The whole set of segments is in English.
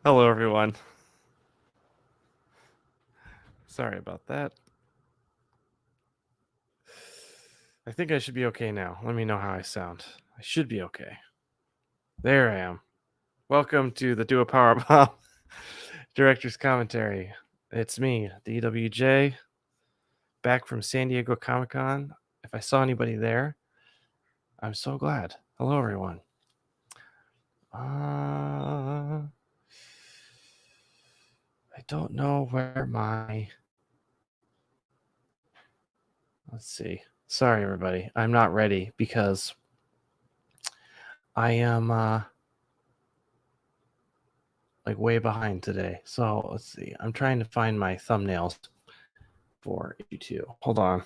Hello, everyone. Sorry about that. I think I should be okay now. Let me know how I sound. I should be okay. There I am. Welcome to the Do A Powerbomb Director's Commentary. It's me, DWJ, back from San Diego Comic-Con. If I saw anybody there, I'm so glad. Hello, everyone. I don't know where my... Let's see. Sorry, everybody. I'm not ready because I am... like way behind today. So let's see. I'm trying to find my thumbnails for issue 2. Hold on.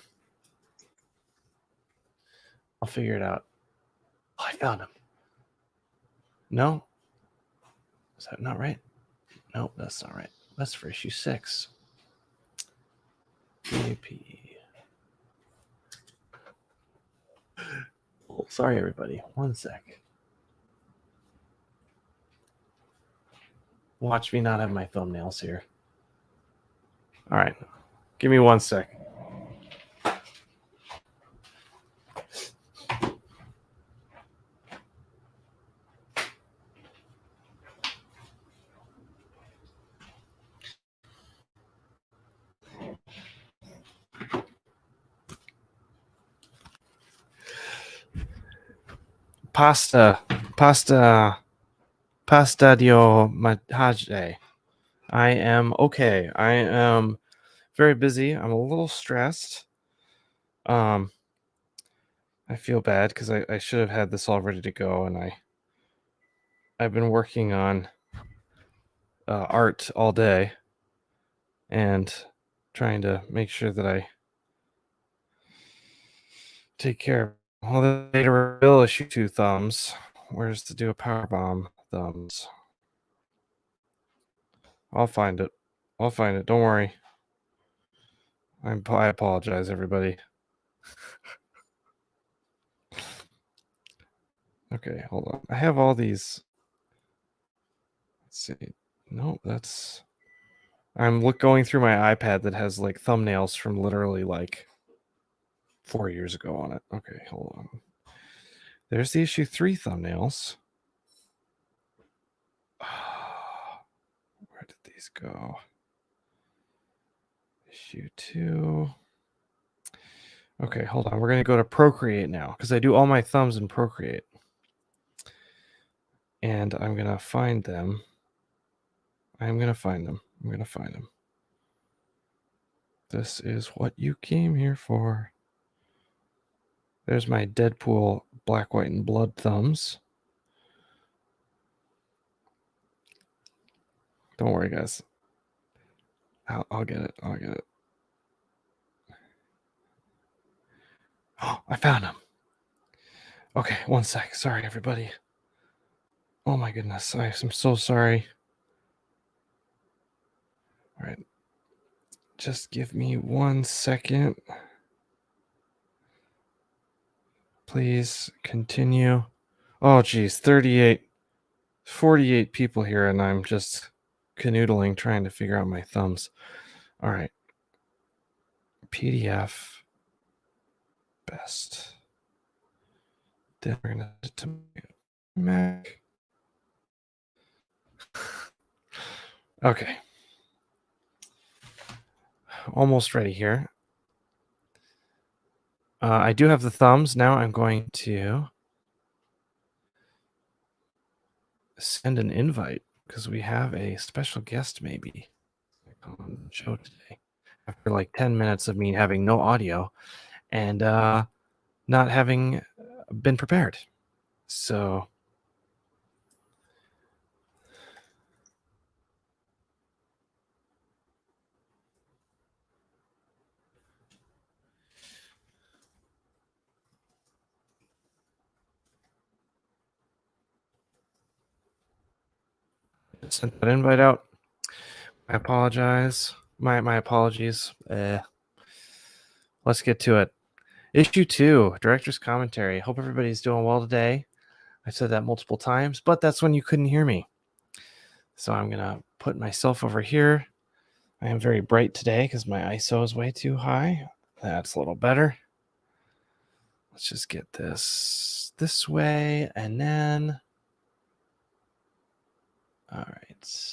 I'll figure it out. Oh, I found them. No? Is that not right? No, that's not right. That's for issue 6. AP. Oh, sorry, everybody. One sec. Watch me not have my thumbnails here. All right. Give me 1 sec. Pasta dio mangiare. I am okay. I am very busy. I'm a little stressed. I feel bad because I should have had this all ready to go, and I've been working on art all day and trying to make sure that I take care of all the data reveal issue 2 thumbs. Where's the Do A Powerbomb thumbs? I'll find it. I'll find it. Don't worry. I apologize, everybody. Okay, hold on. I have all these. Let's see. No, that's... I'm going through my iPad that has like thumbnails from literally like 4 years ago on it. Okay, hold on. There's the issue 3 thumbnails. Where did these go? Issue 2. Okay, hold on. We're going to go to Procreate now because I do all my thumbs in Procreate. And I'm going to find them. I'm going to find them. This is what you came here for. There's my Deadpool black, white, and blood thumbs. Don't worry, guys. I'll get it. Oh, I found them. Okay, 1 sec. Sorry, everybody. Oh my goodness. I'm so sorry. All right. Just give me 1 second. Please continue. Oh, geez. 48 people here, and I'm just canoodling trying to figure out my thumbs. All right. PDF. Best. Then we're going to to Mac. Okay. Almost ready here. I do have the thumbs. Now I'm going to send an invite because we have a special guest maybe on the show today. After like 10 minutes of me having no audio and not having been prepared. So sent that invite out. I apologize. My apologies. Let's get to it. Issue 2, Director's Commentary. Hope everybody's doing well today. I've said that multiple times, but that's when you couldn't hear me. So I'm going to put myself over here. I am very bright today because my ISO is way too high. That's a little better. Let's just get this way, and then, all right.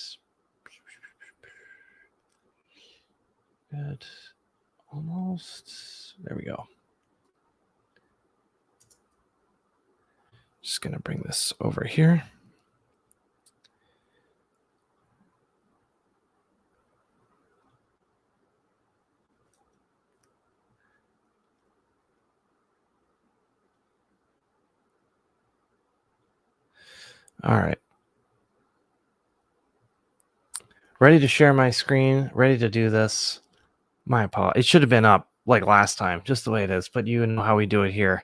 Good. Almost. There we go. Just going to bring this over here. All right. Ready to share my screen, ready to do this. My apologies. It should have been up like last time, just the way it is, but you know how we do it here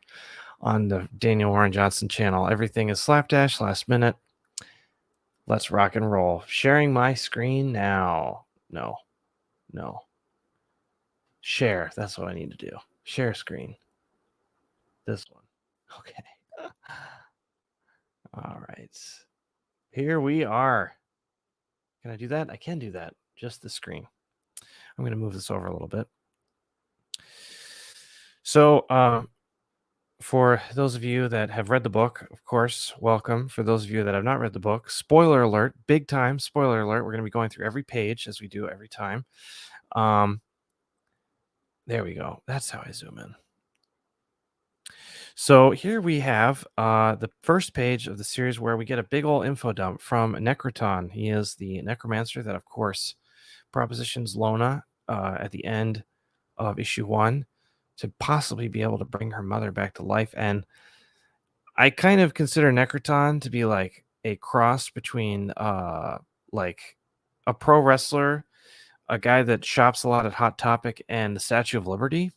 on the Daniel Warren Johnson channel. Everything is slapdash, last minute. Let's rock and roll. Sharing my screen now. No. Share. That's what I need to do. Share screen. This one. Okay. All right. Here we are. Can I do that? I can do that. Just the screen. I'm going to move this over a little bit. So, for those of you that have read the book, of course, welcome. For those of you that have not read the book, spoiler alert, big time spoiler alert. We're going to be going through every page as we do every time. There we go. That's how I zoom in. So here we have the first page of the series where we get a big old info dump from Necroton. He is the necromancer that, of course, propositions Lona at the end of issue 1 to possibly be able to bring her mother back to life. And I kind of consider Necroton to be like a cross between like a pro wrestler, a guy that shops a lot at Hot Topic, and the Statue of Liberty.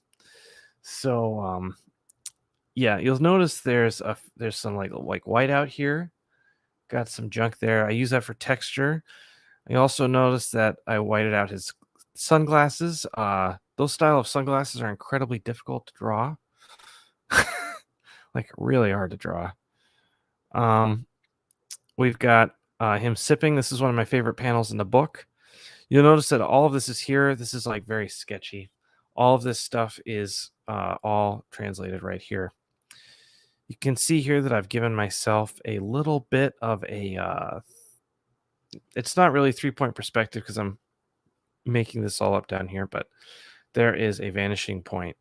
So yeah, you'll notice there's some like white out here. Got some junk there. I use that for texture. I also noticed that I whited out his sunglasses. Those style of sunglasses are incredibly difficult to draw. Like really hard to draw. We've got him sipping. This is one of my favorite panels in the book. You'll notice that all of this is here. This is like very sketchy. All of this stuff is all translated right here. You can see here that I've given myself a little bit of a, it's not really 3-point perspective because I'm making this all up down here, but there is a vanishing point,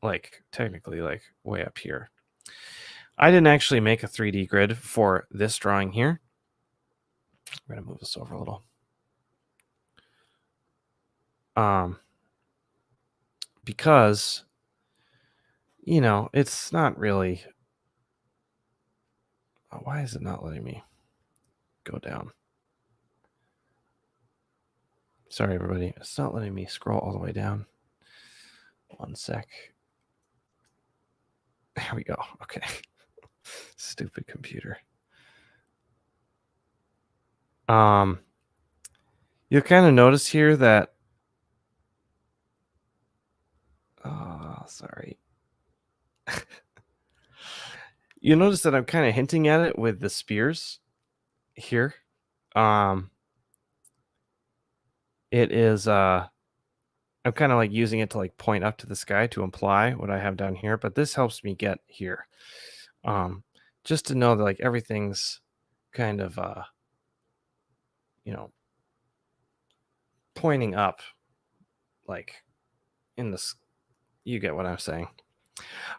like technically like way up here. I didn't actually make a 3D grid for this drawing here. I'm going to move this over a little. Because, you know, it's not really... Oh, why is it not letting me go down? Sorry, everybody. It's not letting me scroll all the way down. One sec. There we go. Okay. Stupid computer. You'll kind of notice here that... Oh, sorry. You notice that I'm kind of hinting at it with the spears here. It is I'm kind of like using it to like point up to the sky to imply what I have down here, but this helps me get here. Just to know that like everything's kind of you know, pointing up, like in this. You get what I'm saying.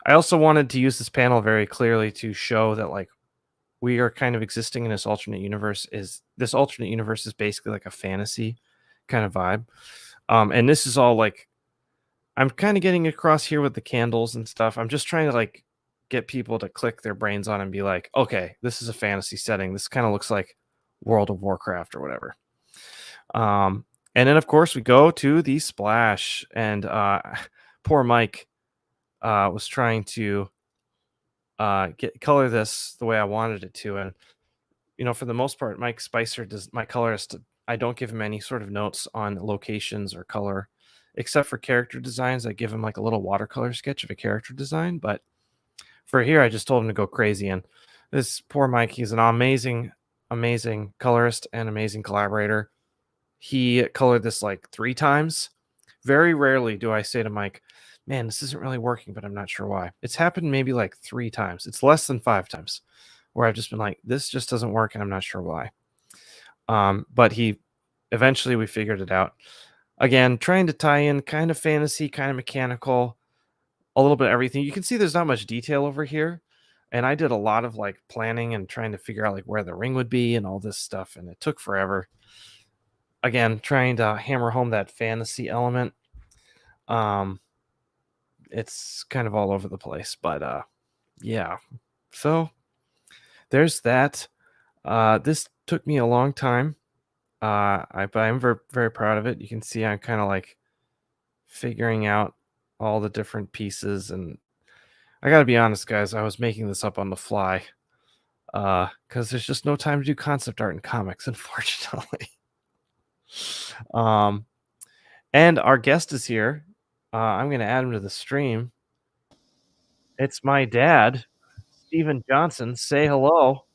I also wanted to use this panel very clearly to show that like we are kind of existing in this alternate universe. This alternate universe is basically like a fantasy kind of vibe. And this is all like, I'm kind of getting across here with the candles and stuff. I'm just trying to like get people to click their brains on and be like, okay, this is a fantasy setting. This kind of looks like World of Warcraft or whatever. And then of course we go to the splash, and poor Mike was trying to color this the way I wanted it to. And, you know, for the most part, Mike Spicer does, my colorist, I don't give him any sort of notes on locations or color, except for character designs. I give him like a little watercolor sketch of a character design. But for here, I just told him to go crazy. And this poor Mike, he's an amazing amazing colorist and amazing collaborator. He colored this like 3 times. Very rarely do I say to Mike, man, this isn't really working, but I'm not sure why. It's happened maybe like 3 times. It's less than 5 times where I've just been like, this just doesn't work and I'm not sure why. But he eventually we figured it out. Again, trying to tie in kind of fantasy, kind of mechanical, a little bit of everything. You can see there's not much detail over here. And I did a lot of like planning and trying to figure out like where the ring would be and all this stuff. And it took forever. Again, trying to hammer home that fantasy element. It's kind of all over the place, but yeah. So there's that. This took me a long time. But I'm very, very proud of it. You can see I'm kind of like figuring out all the different pieces, and I gotta be honest, guys, I was making this up on the fly. Because there's just no time to do concept art in comics, unfortunately. And our guest is here. I'm gonna add him to the stream. It's my dad, Steven Johnson. Say hello.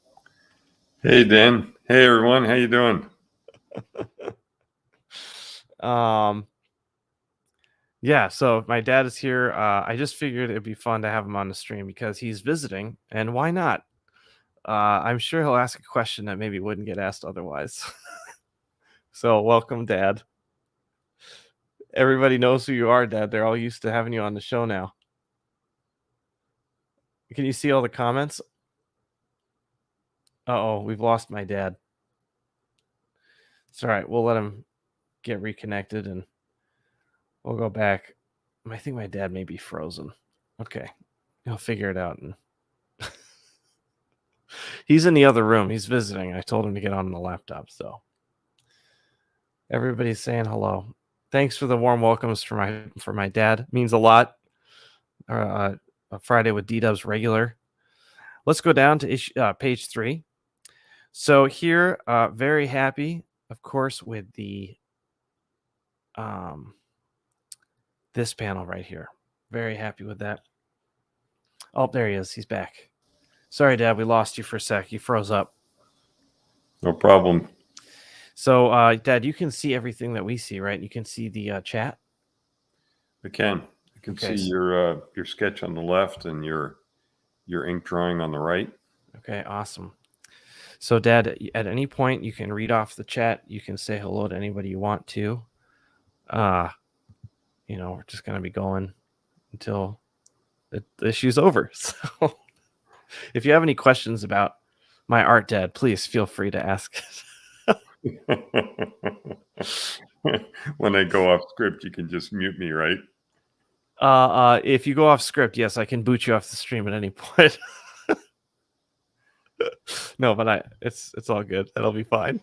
Hey, Dan. Hey, everyone. How you doing? Yeah, so my dad is here. I just figured it'd be fun to have him on the stream because he's visiting, and why not? I'm sure he'll ask a question that maybe wouldn't get asked otherwise. So welcome, Dad. Everybody knows who you are, Dad. They're all used to having you on the show now. Can you see all the comments? Uh-oh, we've lost my dad. It's all right. We'll let him get reconnected, and we'll go back. I think my dad may be frozen. Okay. He'll figure it out. And he's in the other room. He's visiting. I told him to get on the laptop, so everybody's saying hello. Thanks for the warm welcomes for my dad. It means a lot. A Friday with D-Dubs regular. Let's go down to page 3. So here, very happy, of course, with the this panel right here. Very happy with that. Oh, there he is. He's back. Sorry, Dad, we lost you for a sec. You froze up. No problem. So, Dad, you can see everything that we see, right? You can see the chat. I can. I can see your sketch on the left and your ink drawing on the right. Okay, awesome. So, Dad, at any point you can read off the chat. You can say hello to anybody you want to. We're just gonna be going until the issue's over. So, if you have any questions about my art, Dad, please feel free to ask. When I go off script, you can just mute me, right? If you go off script, yes, I can boot you off the stream at any point. No, but it's all good. That'll be fine.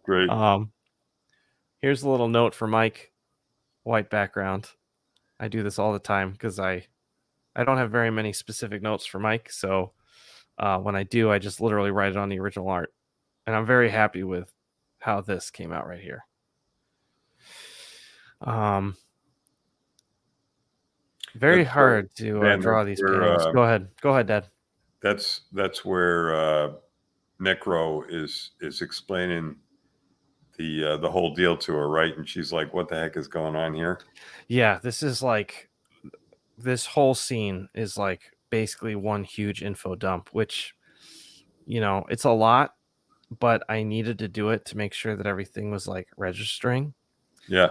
Great. Here's a little note for Mike. White background. I do this all the time because I don't have very many specific notes for Mike. So when I do, I just literally write it on the original art. And I'm very happy with how this came out right here. Very hard to draw these panels. Go ahead, Dad. That's where Necro is explaining the whole deal to her, right? And she's like, "What the heck is going on here?" Yeah, this is like this whole scene is like basically one huge info dump, which it's a lot, but I needed to do it to make sure that everything was like registering. Yeah.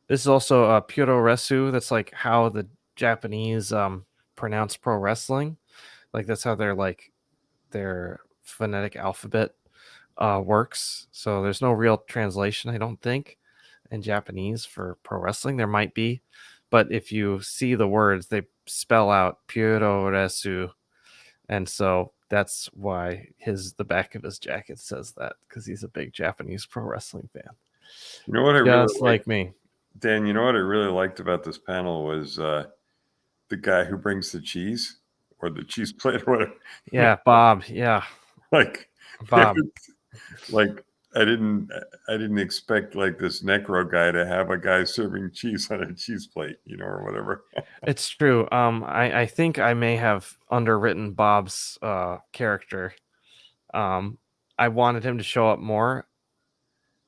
This is also Puroresu. That's like how the Japanese pronounce pro wrestling. Like that's how their phonetic alphabet works. So there's no real translation, I don't think, in Japanese for pro wrestling. There might be, but if you see the words, they spell out Puroresu, and so that's why the back of his jacket says that, because he's a big Japanese pro wrestling fan. You know what I just really like me, Dan. You know what I really liked about this panel was the guy who brings the cheese or the cheese plate or whatever. Yeah, Bob. Yeah, like Bob. Like I didn't expect like this Necro guy to have a guy serving cheese on a cheese plate, or whatever. It's true. I think I may have underwritten Bob's character I wanted him to show up more.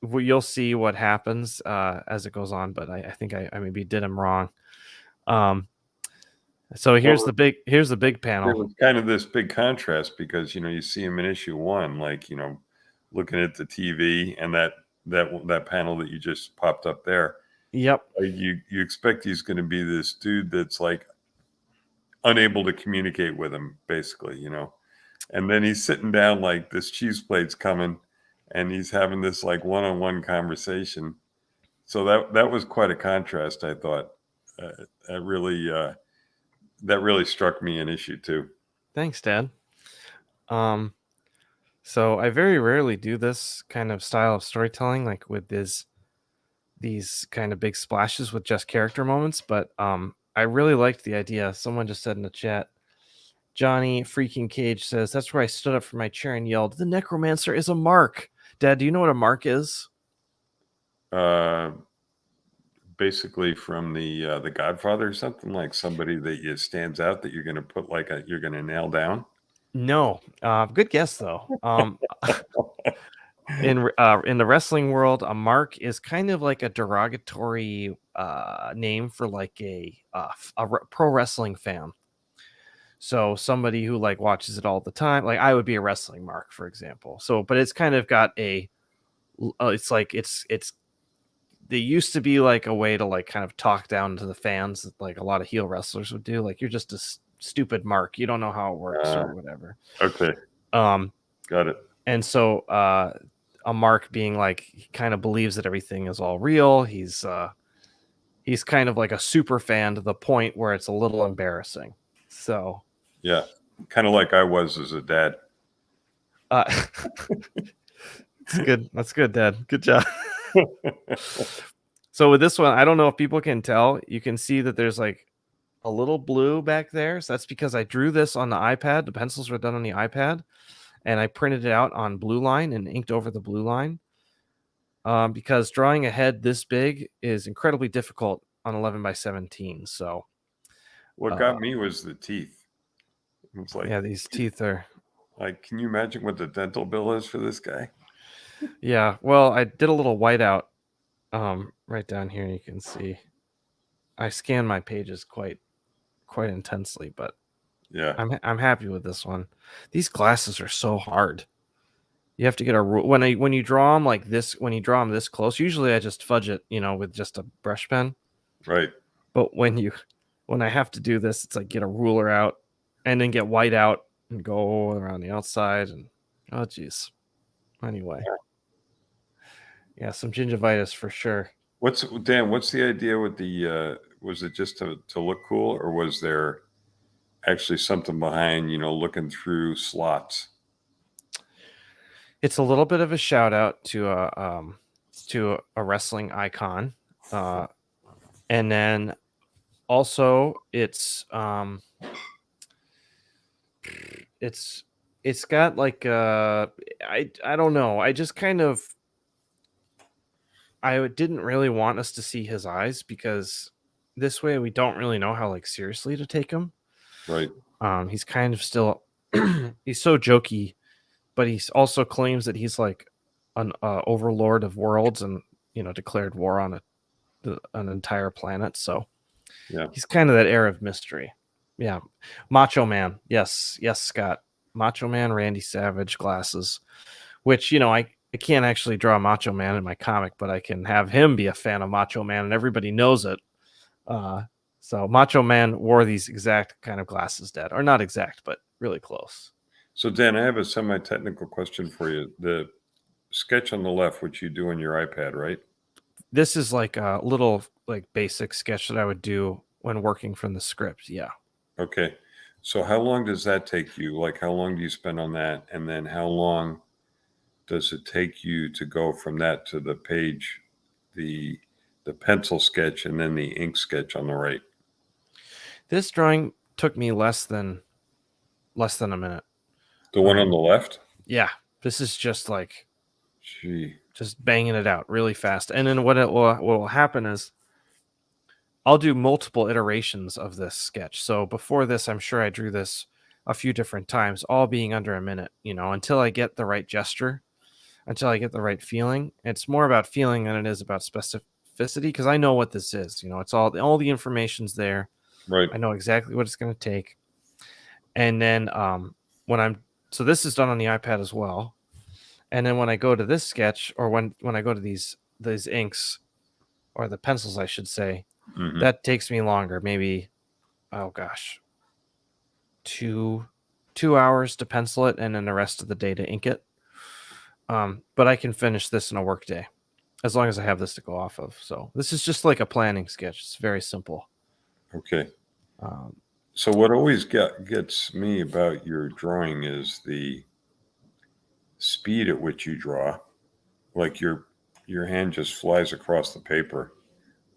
You'll see what happens as it goes on, but I think I maybe did him wrong. So here's Well, the big there panel. was kind of this big contrast because you see him in issue 1, like looking at the TV and that panel that you just popped up there. Yep. Like you expect he's going to be this dude that's like unable to communicate with him, basically, and then he's sitting down like this cheese plate's coming, and he's having this like one-on-one conversation. So that was quite a contrast, I thought. That really struck me in issue 2. Thanks, Dad. So I very rarely do this kind of style of storytelling, like with these kind of big splashes with just character moments, but I really liked the idea. Someone just said in the chat, Johnny freaking Cage says, that's where I stood up from my chair and yelled, the necromancer is a mark. Dad, do you know what a mark is? Basically from the Godfather or something, like somebody that stands out that you're going to put you're going to nail down. No. Good guess though. In the wrestling world, a mark is kind of like a derogatory name for like a pro wrestling fan. So somebody who like watches it all the time, like I would be a wrestling mark, for example. So, but it's kind of got it's like it's they used to be like a way to like kind of talk down to the fans, like a lot of heel wrestlers would do. Like you're just a stupid mark, you don't know how it works or whatever. Okay. Got it. And so a mark being like he kind of believes that everything is all real. He's kind of like a super fan to the point where it's a little embarrassing. So yeah, kind of like I was as a dad. That's good. That's good, Dad. Good job. So with this one, I don't know if people can tell. You can see that there's like a little blue back there. So that's because I drew this on the iPad. The pencils were done on the iPad, and I printed it out on blue line and inked over the blue line. Because drawing a head this big is incredibly difficult on 11 by 17. So what got me was the teeth. It's like, yeah, these teeth are like, can you imagine what the dental bill is for this guy? Yeah, well, I did a little whiteout right down here. You can see I scan my pages quite intensely, but yeah, I'm happy with this one. These glasses are so hard. You have to get a rule when you draw them like this. When you draw them this close, usually I just fudge it, with just a brush pen. right. But when I have to do this, it's like get a ruler out and then get white out and go around the outside and oh geez. Anyway, yeah, some gingivitis for sure. What's the idea with the? Was it just to look cool, or was there actually something behind? Looking through slots. It's a little bit of a shout out to a wrestling icon, and then also it's got like I don't know. I just kind of I didn't really want us to see his eyes because this way we don't really know how like seriously to take him. Right. He's kind of still he's so jokey, but he also claims that he's like an overlord of worlds and declared war on an entire planet. So yeah, he's kind of that air of mystery. Yeah, Macho Man. Yes, Scott. Macho Man, Randy Savage, glasses. Which I can't actually draw Macho Man in my comic, but I can have him be a fan of Macho Man, and everybody knows it. So Macho Man wore these exact kind of glasses, Dad, or not exact, but really close. So Dan, I have a semi-technical question for you. The sketch on the left, which you do on your iPad, right? This is like a little like basic sketch that I would do when working from the script. Yeah. Okay. So how long does that take you? Like, how long do you spend on that? And then how long does it take you to go from that to the page, the pencil sketch, and then the ink sketch on the right? This drawing took me less than a minute. The one on the left? Yeah. This is just like Gee. just banging it out really fast. And then what will happen is I'll do multiple iterations of this sketch. So before this, I'm sure I drew this a few different times, all being under a minute, until I get the right gesture, until I get the right feeling. It's more about feeling than it is about specificity, because I know what this is. It's all the information's there. Right. I know exactly what it's going to take. And then when I'm so this is done on the iPad as well. And then when I go to this sketch, or when I go to these inks, or the pencils, I should say, Hmm. that takes me longer. Maybe, oh gosh, 2 hours to pencil it, and then the rest of the day to ink it. But I can finish this in a work day as long as I have this to go off of. So this is just like a planning sketch. It's very simple. Okay. Um, So what always gets me about your drawing is the speed at which you draw. Like your hand just flies across the paper.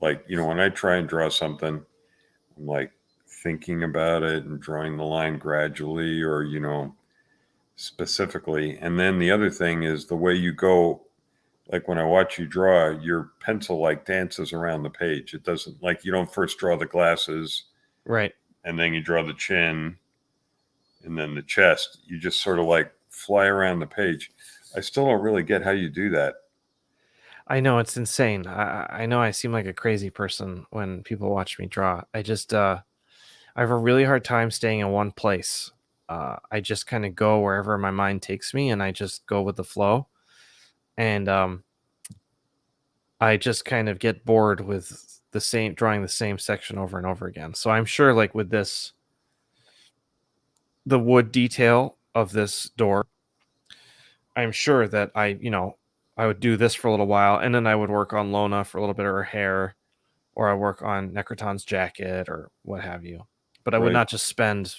Like, when I try and draw something, I'm like thinking about it and drawing the line gradually, or, specifically. And then the other thing is the way you go. Like when I watch you draw, your pencil like dances around the page. It doesn't, like, you don't first draw the glasses right. and then you draw the chin and then the chest. You just sort of like fly around the page. I still don't really get how you do that. I know, it's insane. I know I seem like a crazy person when people watch me draw. I have a really hard time staying in one place. I just kind of go wherever my mind takes me, and I just go with the flow. And I just kind of get bored with drawing the same section over and over again. So I'm sure, like with this, the wood detail of this door, I'm sure that I would do this for a little while, and then I would work on Lona for a little bit of her hair, or I work on Necroton's jacket, or what have you. But I would Right. not just spend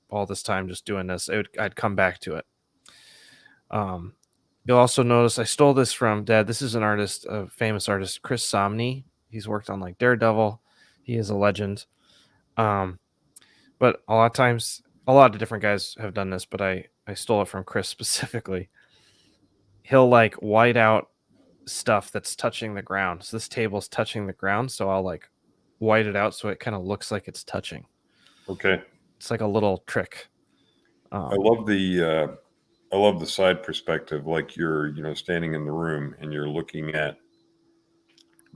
all this time just doing this. I'd come back to it. Um, you'll also notice I stole this from Dad. This is an artist, a famous artist, Chris Somney. He's worked on like Daredevil. He is a legend. Um, but a lot of times, a lot of different guys have done this, but I stole it from Chris specifically. He'll like white out stuff that's touching the ground. So this table's touching the ground, so I'll like white it out so it kind of looks like it's touching. Okay. It's like a little trick. I Um, love the side perspective, like you're, standing in the room and you're looking at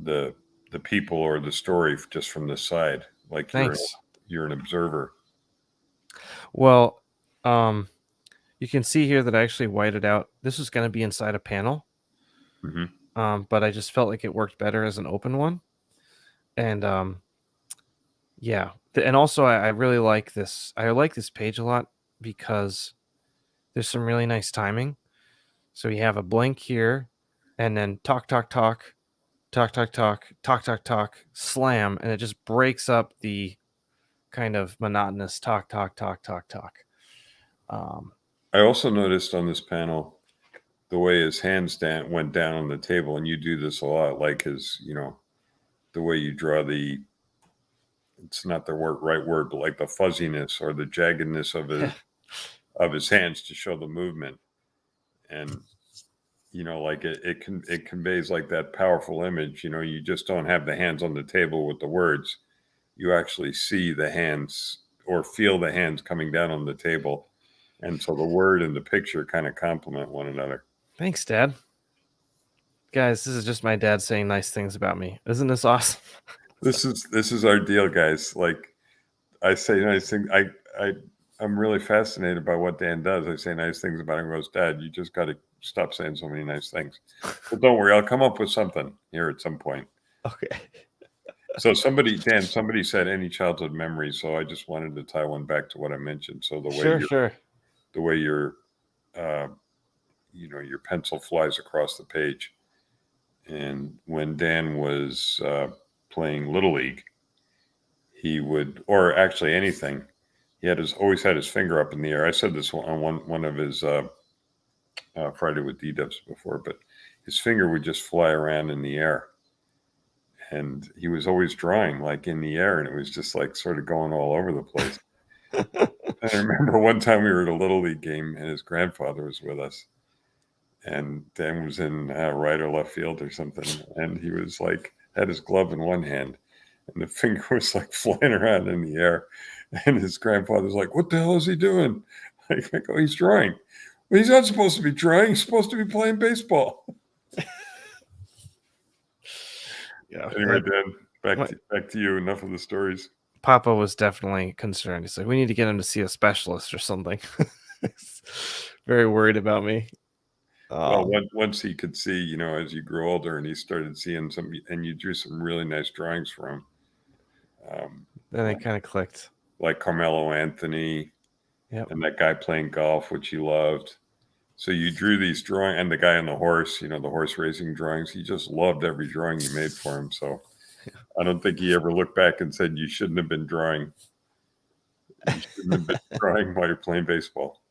the the people or the story just from the side, like Thanks. you're an observer. Well, you can see here that I actually whited out. This is going to be inside a panel, Hmm. but I just felt like it worked better as an open one. And yeah, and also I really like this. I like this page a lot because there's some really nice timing. So you have a blank here, and then talk, talk, talk, talk, talk, talk, talk, talk, talk, slam, and it just breaks up the kind of monotonous talk, talk, talk, talk, talk. Um, I also noticed on this panel the way his hands went down on the table, and you do this a lot, like his, the way you draw it's not the right word, but like the fuzziness or the jaggedness of his hands to show the movement. And like it conveys like that powerful image. You just don't have the hands on the table with the words. You actually see the hands or feel the hands coming down on the table, and so the word and the picture kind of complement one another. Thanks, Dad. Guys, this is just my dad saying nice things about me. Isn't this awesome? This is our deal, guys. Like, I say nice things. I'm really fascinated by what Dan does. I say nice things about him. He goes, Dad, you just got to stop saying so many nice things. But don't worry, I'll come up with something here at some point. Okay. So Dan, somebody said any childhood memory. So I just wanted to tie one back to what I mentioned. So Sure. the way uh, your pencil flies across the page. And when Dan was playing Little League, he would, or actually anything, he always had his finger up in the air. I said this on one of his Friday with D-Dubs before, but his finger would just fly around in the air. And he was always drawing like in the air, and it was just like sort of going all over the place. I remember one time we were at a Little League game, and his grandfather was with us. And Dan was in right or left field or something, and he was like had his glove in one hand, and the finger was like flying around in the air, And his grandfather's like, "What the hell is he doing?" I go, "He's drawing." Well, he's not supposed to be drawing. He's supposed to be playing baseball. Yeah. Anyway, Dan, back to you. Enough of the stories. Papa was definitely concerned. He's like, we need to get him to see a specialist or something. He's very worried about me. Well, once he could see, you know, as you grew older, and he started seeing some, and you drew some really nice drawings for him. Then it kind of clicked. Like Carmelo Anthony, Yep. and that guy playing golf, which he loved. So you drew these drawings, and the guy on the horse, you know, the horse racing drawings. He just loved every drawing you made for him. So I don't think he ever looked back and said, "You shouldn't have been drawing. You shouldn't have been drawing while you're playing baseball."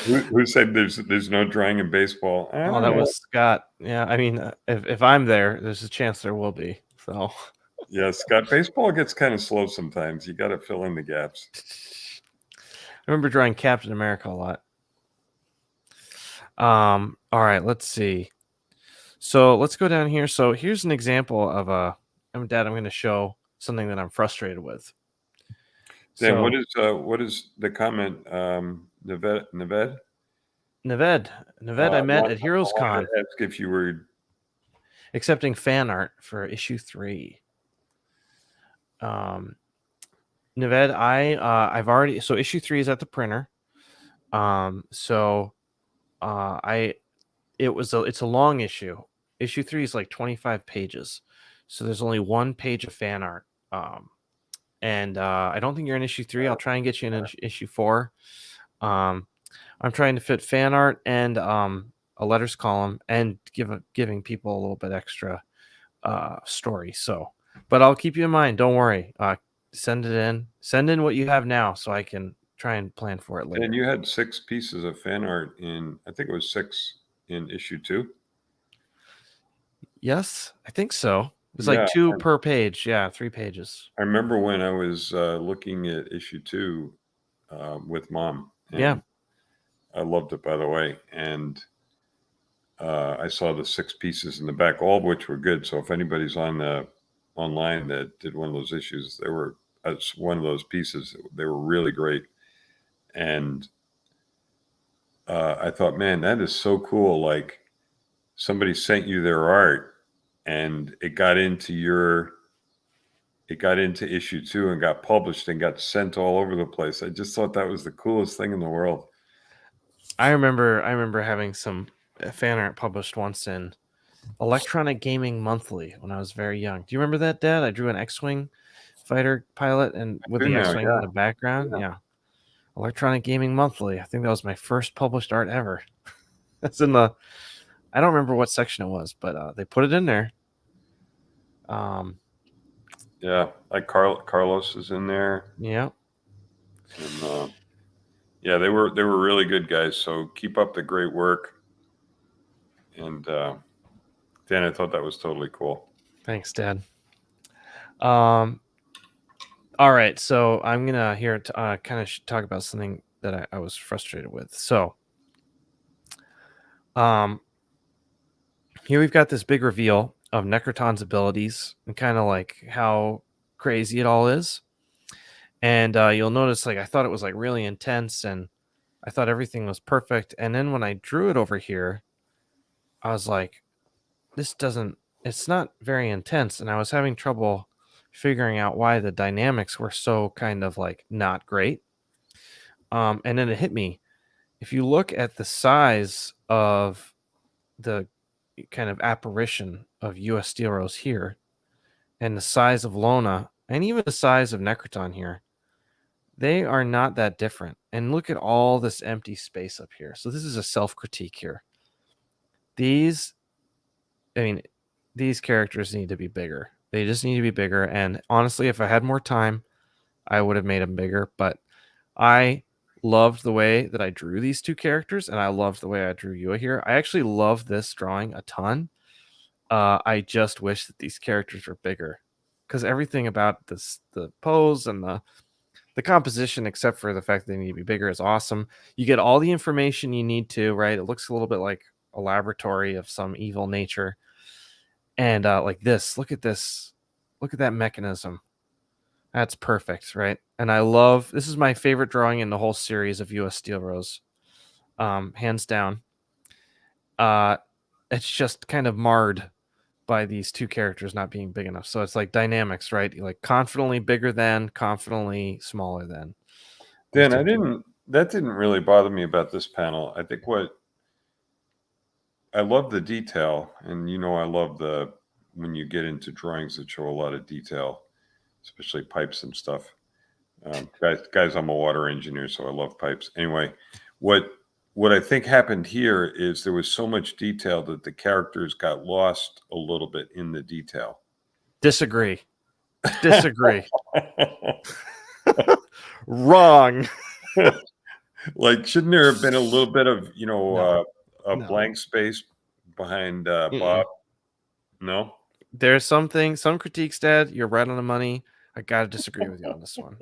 Who said there's no drawing in baseball? I Oh, don't that know. was Scott. Yeah, I mean, if I'm there, there's a chance there will be. So Yeah, Scott, baseball gets kind of slow sometimes. You got to fill in the gaps. I remember drawing Captain America a lot. All right, let's see. So let's go down here. So here's an example of I'm going to show something that I'm frustrated with. Dan, So what is the comment? Neved? Neved, I met at Heroes I wanted Con, to ask if you were. accepting fan art for issue 3. Neved, I've already, so issue 3 is at the printer. It's a long issue. Issue 3 is like 25 pages, so there's only one page of fan art. And I don't think you're in issue 3. I'll try and get you in issue 4. I'm trying to fit fan art and a letters column and giving people a little bit extra story. So, but I'll keep you in mind. Don't worry. Send it in. Send in what you have now, so I can try and plan for it later. And you had 6 pieces of fan art in. I think it was 6 in issue 2. Yes, I think so. It's like 2 per page. Yeah, 3 pages. I remember when I was looking at issue 2 with Mom. Yeah. I loved it, by the way. And I saw the 6 pieces in the back, all of which were good. So if anybody's online that did one of those issues, they were as one of those pieces. They were really great. And I thought, man, that is so cool. Like somebody sent you their art and it got into issue 2 and got published and got sent all over the place. I just thought that was the coolest thing in the world. I remember having some fan art published once in Electronic Gaming Monthly when I was very young. Do you remember that, Dad? I drew an X-Wing fighter pilot and with the X-Wing in the background. Yeah. Electronic Gaming Monthly. I think that was my first published art ever. That's in the, I don't remember what section it was, but they put it in there. Yeah, like Carlos is in there. Yeah. And yeah, they were really good guys. So keep up the great work. And Dan, I thought that was totally cool. Thanks, Dad. All right, so I'm gonna here to kind of talk about something that I was frustrated with. So, here we've got this big reveal of Necroton's abilities and kind of like how crazy it all is. And you'll notice, like, I thought it was like really intense, and I thought everything was perfect. And then when I drew it over here, I was like, it's not very intense, and I was having trouble figuring out why the dynamics were so kind of like not great. And then it hit me. If you look at the size of the kind of apparition of US Steel Rose here, and the size of Lona, and even the size of Necroton here, they are not that different. And look at all this empty space up here. So this is a self-critique here. These characters need to be bigger. They just need to be bigger. And honestly, if I had more time, I would have made them bigger. But I loved the way that I drew these 2 characters, and I loved the way I drew Yua here. I actually love this drawing a ton. I just wish that these characters were bigger, because everything about this, the pose and the composition, except for the fact that they need to be bigger, is awesome. You get all the information you need to, right? It looks a little bit like a laboratory of some evil nature. And like this, look at this. Look at that mechanism. That's perfect, right? And I love this is my favorite drawing in the whole series of US Steel Rose, hands down. It's just kind of marred by these two characters not being big enough. So it's like dynamics, right? Like confidently bigger than, confidently smaller than. Dan, that didn't really bother me about this panel. I think I love the detail, and I love when you get into drawings that show a lot of detail, especially pipes and stuff. Guys, I'm a water engineer, so I love pipes. Anyway, what I think happened here is there was so much detail that the characters got lost a little bit in the detail. Disagree. Wrong. Like, shouldn't there have been a little bit of No. a No. blank space behind Bob? No. There's some critiques, Dad. You're right on the money. I gotta disagree with you on this one.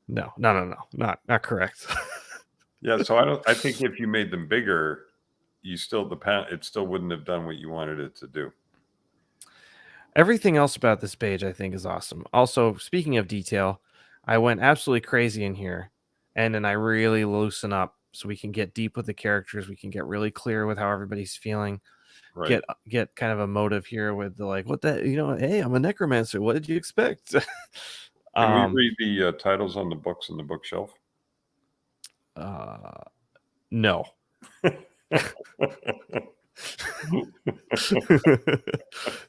No, not correct. Yeah, so I think if you made them bigger, it still wouldn't have done what you wanted it to do. Everything else about this page, I think, is awesome. Also, speaking of detail, I went absolutely crazy in here, and then I really loosen up so we can get deep with the characters. We can get really clear with how everybody's feeling. Right. Get kind of a motive here with the like, what that, hey, I'm a necromancer. What did you expect? Can we read the titles on the books on the bookshelf? No.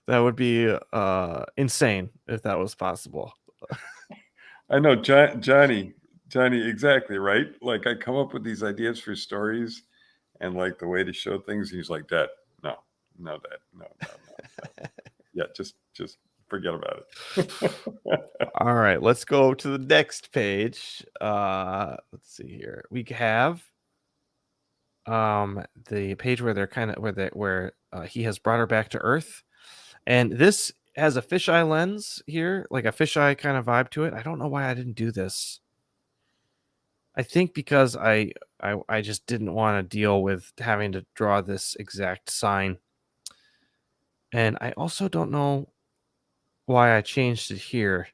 That would be insane if that was possible. I know, Johnny, exactly, right? Like, I come up with these ideas for stories and like the way to show things. He's like, Dad, no, Dad, no. Yeah, just forget about it. All right, let's go to the next page. Let's see here. We have the page where they're kind of where he has brought her back to Earth, and this has a fisheye lens here, like a fisheye kind of vibe to it. I don't know why I didn't do this. I think because I just didn't want to deal with having to draw this exact sign, and I also don't know why I changed it here.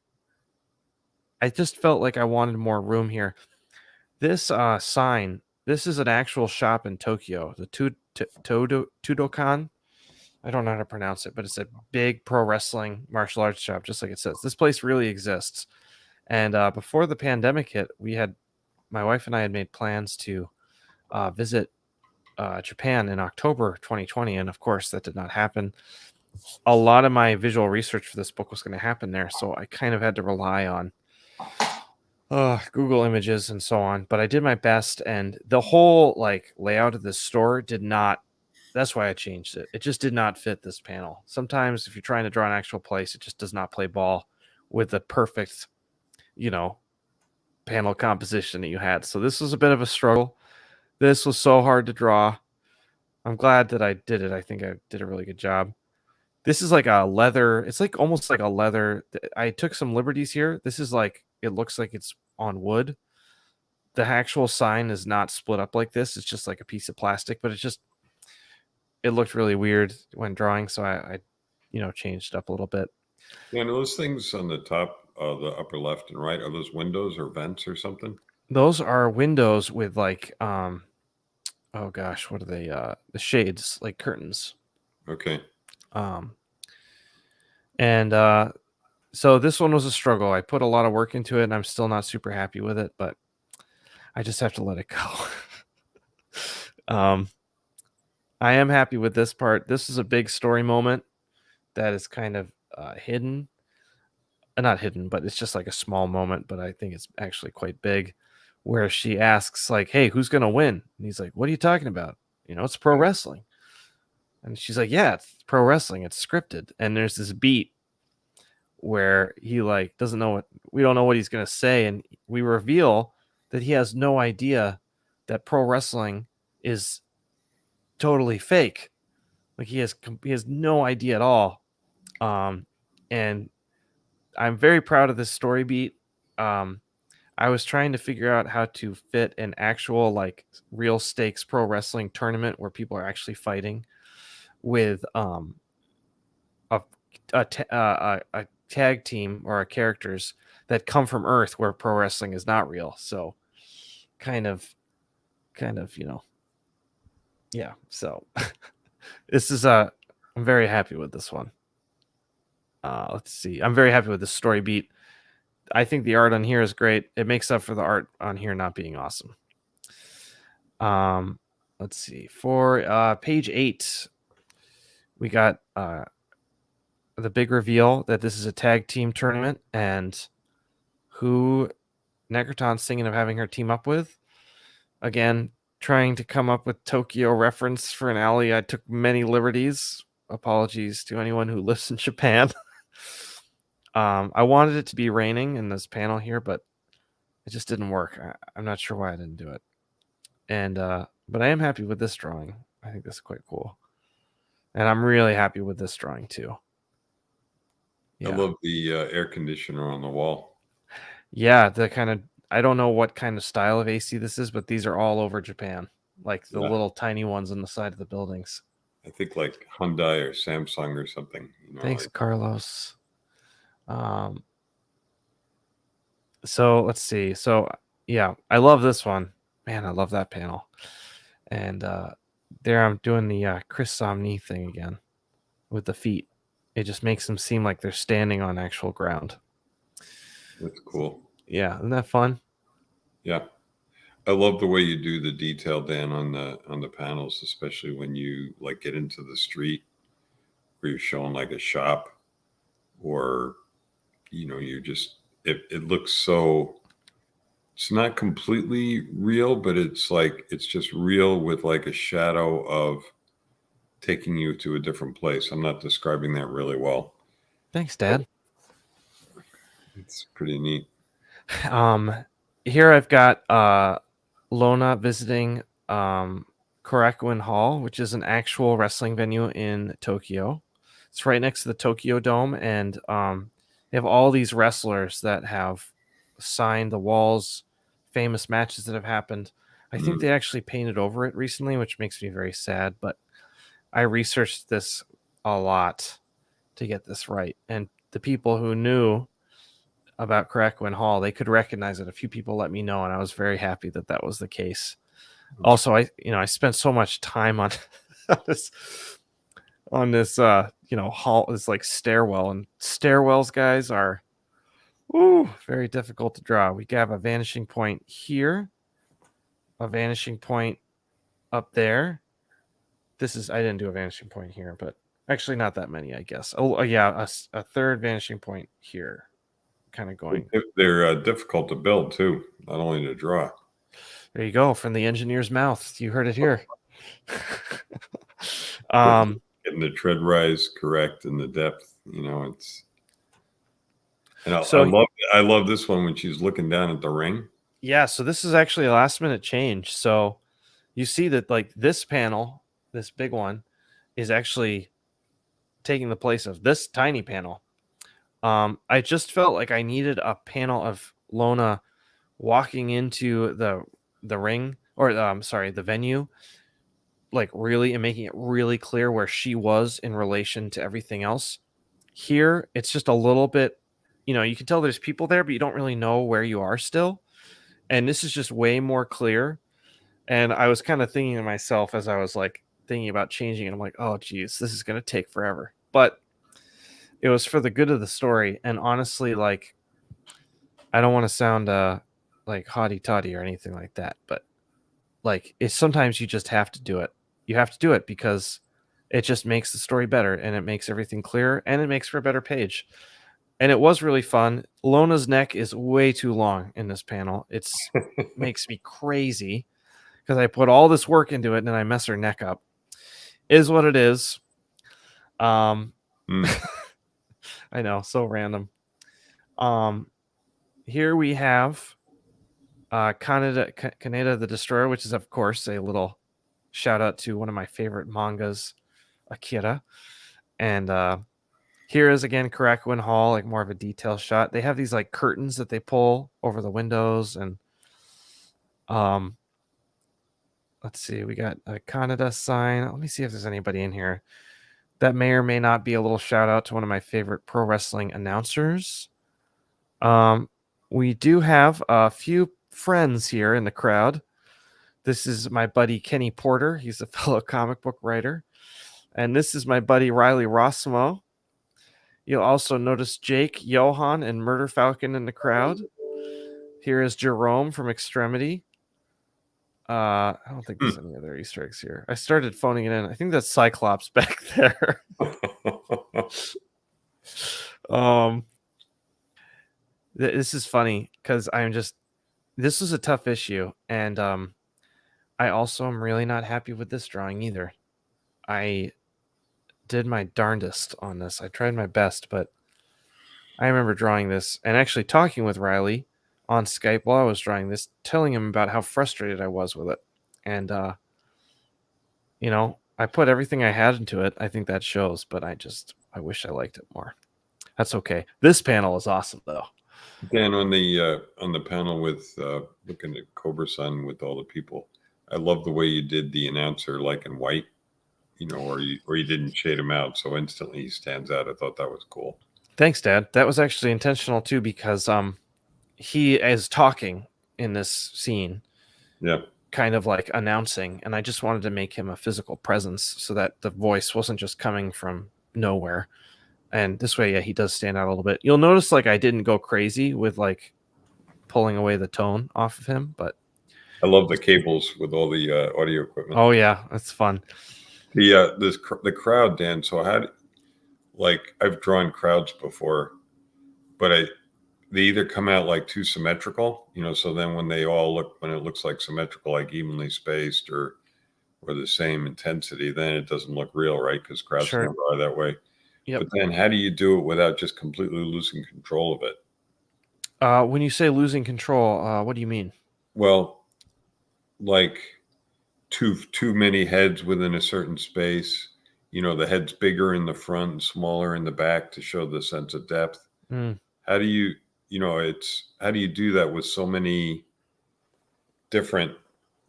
I just felt like I wanted more room here. This sign, this is an actual shop in Tokyo, the Tudokan. I don't know how to pronounce it, but it's a big pro wrestling martial arts shop, just like it says. This place really exists. And before the pandemic hit, my wife and I had made plans to visit Japan in October 2020. And of course, that did not happen. A lot of my visual research for this book was going to happen there. So I kind of had to rely on Google Images and so on, but I did my best, and the whole like layout of this store did not. That's why I changed it. It just did not fit this panel. Sometimes if you're trying to draw an actual place, it just does not play ball with the perfect, panel composition that you had. So this was a bit of a struggle. This was so hard to draw. I'm glad that I did it. I think I did a really good job. This is like a leather. It's like almost like a leather. I took some liberties here. This is like, it looks like it's on wood. The actual sign is not split up like this. It's just like a piece of plastic, but it looked really weird when drawing. So I changed it up a little bit. And those things on the top, the upper left and right, are those windows or vents or something? Those are windows with like, oh gosh, what are they? The shades, like curtains. Okay. And so this one was a struggle. I put a lot of work into it, and I'm still not super happy with it, but I just have to let it go. I am happy with this part. This is a big story moment that is kind of hidden. Not hidden, but it's just like a small moment, but I think it's actually quite big, where she asks like, hey, who's going to win? And he's like, what are you talking about? It's pro wrestling. And she's like, yeah, it's pro wrestling. It's scripted. And there's this beat where he like doesn't know we don't know what he's going to say. And we reveal that he has no idea that pro wrestling is totally fake. Like he has no idea at all. And I'm very proud of this story beat. I was trying to figure out how to fit an actual like real stakes pro wrestling tournament where people are actually fighting with a a tag team or a characters that come from Earth where pro wrestling is not real. So kind of yeah. So this is I'm very happy with this one. Let's see. I'm very happy with the story beat. I think the art on here is great. It makes up for the art on here not being awesome. Let's see. For page 8, we got the big reveal that this is a tag team tournament, and who Necroton's thinking of having her team up with. Again, trying to come up with Tokyo reference for an alley. I took many liberties. Apologies to anyone who lives in Japan. I wanted it to be raining in this panel here, but it just didn't work. I'm not sure why I didn't do it. And but I am happy with this drawing. I think this is quite cool. And I'm really happy with this drawing too. I love the air conditioner on the wall. Yeah, the kind of, I don't know what kind of style of AC this is, but these are all over Japan. Like the little tiny ones on the side of the buildings. I think like Hyundai or Samsung or something. Thanks, Carlos. So let's see. So yeah, I love this one. Man, I love that panel. And there I'm doing the Chris Somni thing again with the feet. It just makes them seem like they're standing on actual ground. That's cool. Yeah, isn't that fun? Yeah. I love the way you do the detail, Dan, on the panels, especially when you like get into the street where you're showing like a shop, or you're just it looks so, it's not completely real, but it's like it's just real with like a shadow of taking you to a different place. I'm not describing that really well. Thanks, Dad. It's pretty neat. Here I've got Lona visiting Korakuen Hall, which is an actual wrestling venue in Tokyo. It's right next to the Tokyo Dome, and they have all these wrestlers that have signed the walls, famous matches that have happened. I think they actually painted over it recently, which makes me very sad, but I researched this a lot to get this right. And the people who knew about Korakuen Hall, they could recognize it. A few people let me know, and I was very happy that that was the case. Also, I spent so much time on this hall, this like stairwell, and stairwells, guys, are very difficult to draw. We have a vanishing point here, a vanishing point up there. I didn't do a vanishing point here, but actually not that many, I guess. Oh yeah, a third vanishing point here, kind of going. They're difficult to build too, not only to draw. There you go, from the engineer's mouth. You heard it here. Getting the tread rise correct and the depth, it's. And I love this one when she's looking down at the ring. Yeah, so this is actually a last minute change. So you see that like this panel, this big one, is actually taking the place of this tiny panel. I just felt like I needed a panel of Lona walking into the ring, or the venue, like really, and making it really clear where she was in relation to everything else. Here, it's just a little bit, you can tell there's people there, but you don't really know where you are still. And this is just way more clear. And I was kind of thinking to myself as I was like thinking about changing it, I'm like, oh geez, this is going to take forever. But it was for the good of the story. And honestly, like, I don't want to sound like haughty toddy or anything like that, but like, it's sometimes you just have to do it. You have to do it because it just makes the story better, and it makes everything clearer, and it makes for a better page. And it was really fun. Lona's neck is way too long in this panel. It makes me crazy because I put all this work into it and then I mess her neck up. Is what it is. I know, so random. Here we have Kaneda the Destroyer, which is, of course, a little shout out to one of my favorite mangas, Akira. And here is again Korakuen Hall, like more of a detail shot. They have these like curtains that they pull over the windows, and let's see, we got a Kaneda sign. Let me see if there's anybody in here. That may or may not be a little shout out to one of my favorite pro wrestling announcers. We do have a few friends here in the crowd. This is my buddy Kenny Porter. He's a fellow comic book writer. And this is my buddy Riley Rossimo. You'll also notice Jake, Johan, and Murder Falcon in the crowd. Here is Jerome from Extremity. I don't think there's any other Easter eggs here. I started phoning it in. I think that's Cyclops back there. This is funny because this was a tough issue, and I also am really not happy with this drawing either. I did my darndest on this. I tried my best, but I remember drawing this and actually talking with Riley on Skype while I was drawing this, telling him about how frustrated I was with it. And, I put everything I had into it. I think that shows, but I wish I liked it more. That's okay. This panel is awesome, though. Dan, on the panel with looking at Cobra Sun with all the people, I love the way you did the announcer like in white, or you didn't shade him out, so instantly he stands out. I thought that was cool. Thanks, Dad. That was actually intentional too, because he is talking in this scene. Yeah. Kind of like announcing, and I just wanted to make him a physical presence so that the voice wasn't just coming from nowhere. And this way, yeah, he does stand out a little bit. You'll notice like I didn't go crazy with like pulling away the tone off of him, but I love the cables with all the audio equipment. Oh yeah, that's fun. The crowd, Dan. So I've drawn crowds before, but they either come out like too symmetrical, so then when it looks like symmetrical, like evenly spaced or the same intensity, then it doesn't look real, right? Because crowds Sure. never are that way. Yep. But then how do you do it without just completely losing control of it? When you say losing control, what do you mean? Well, like too many heads within a certain space. The head's bigger in the front and smaller in the back to show the sense of depth. How do you how do you do that with so many different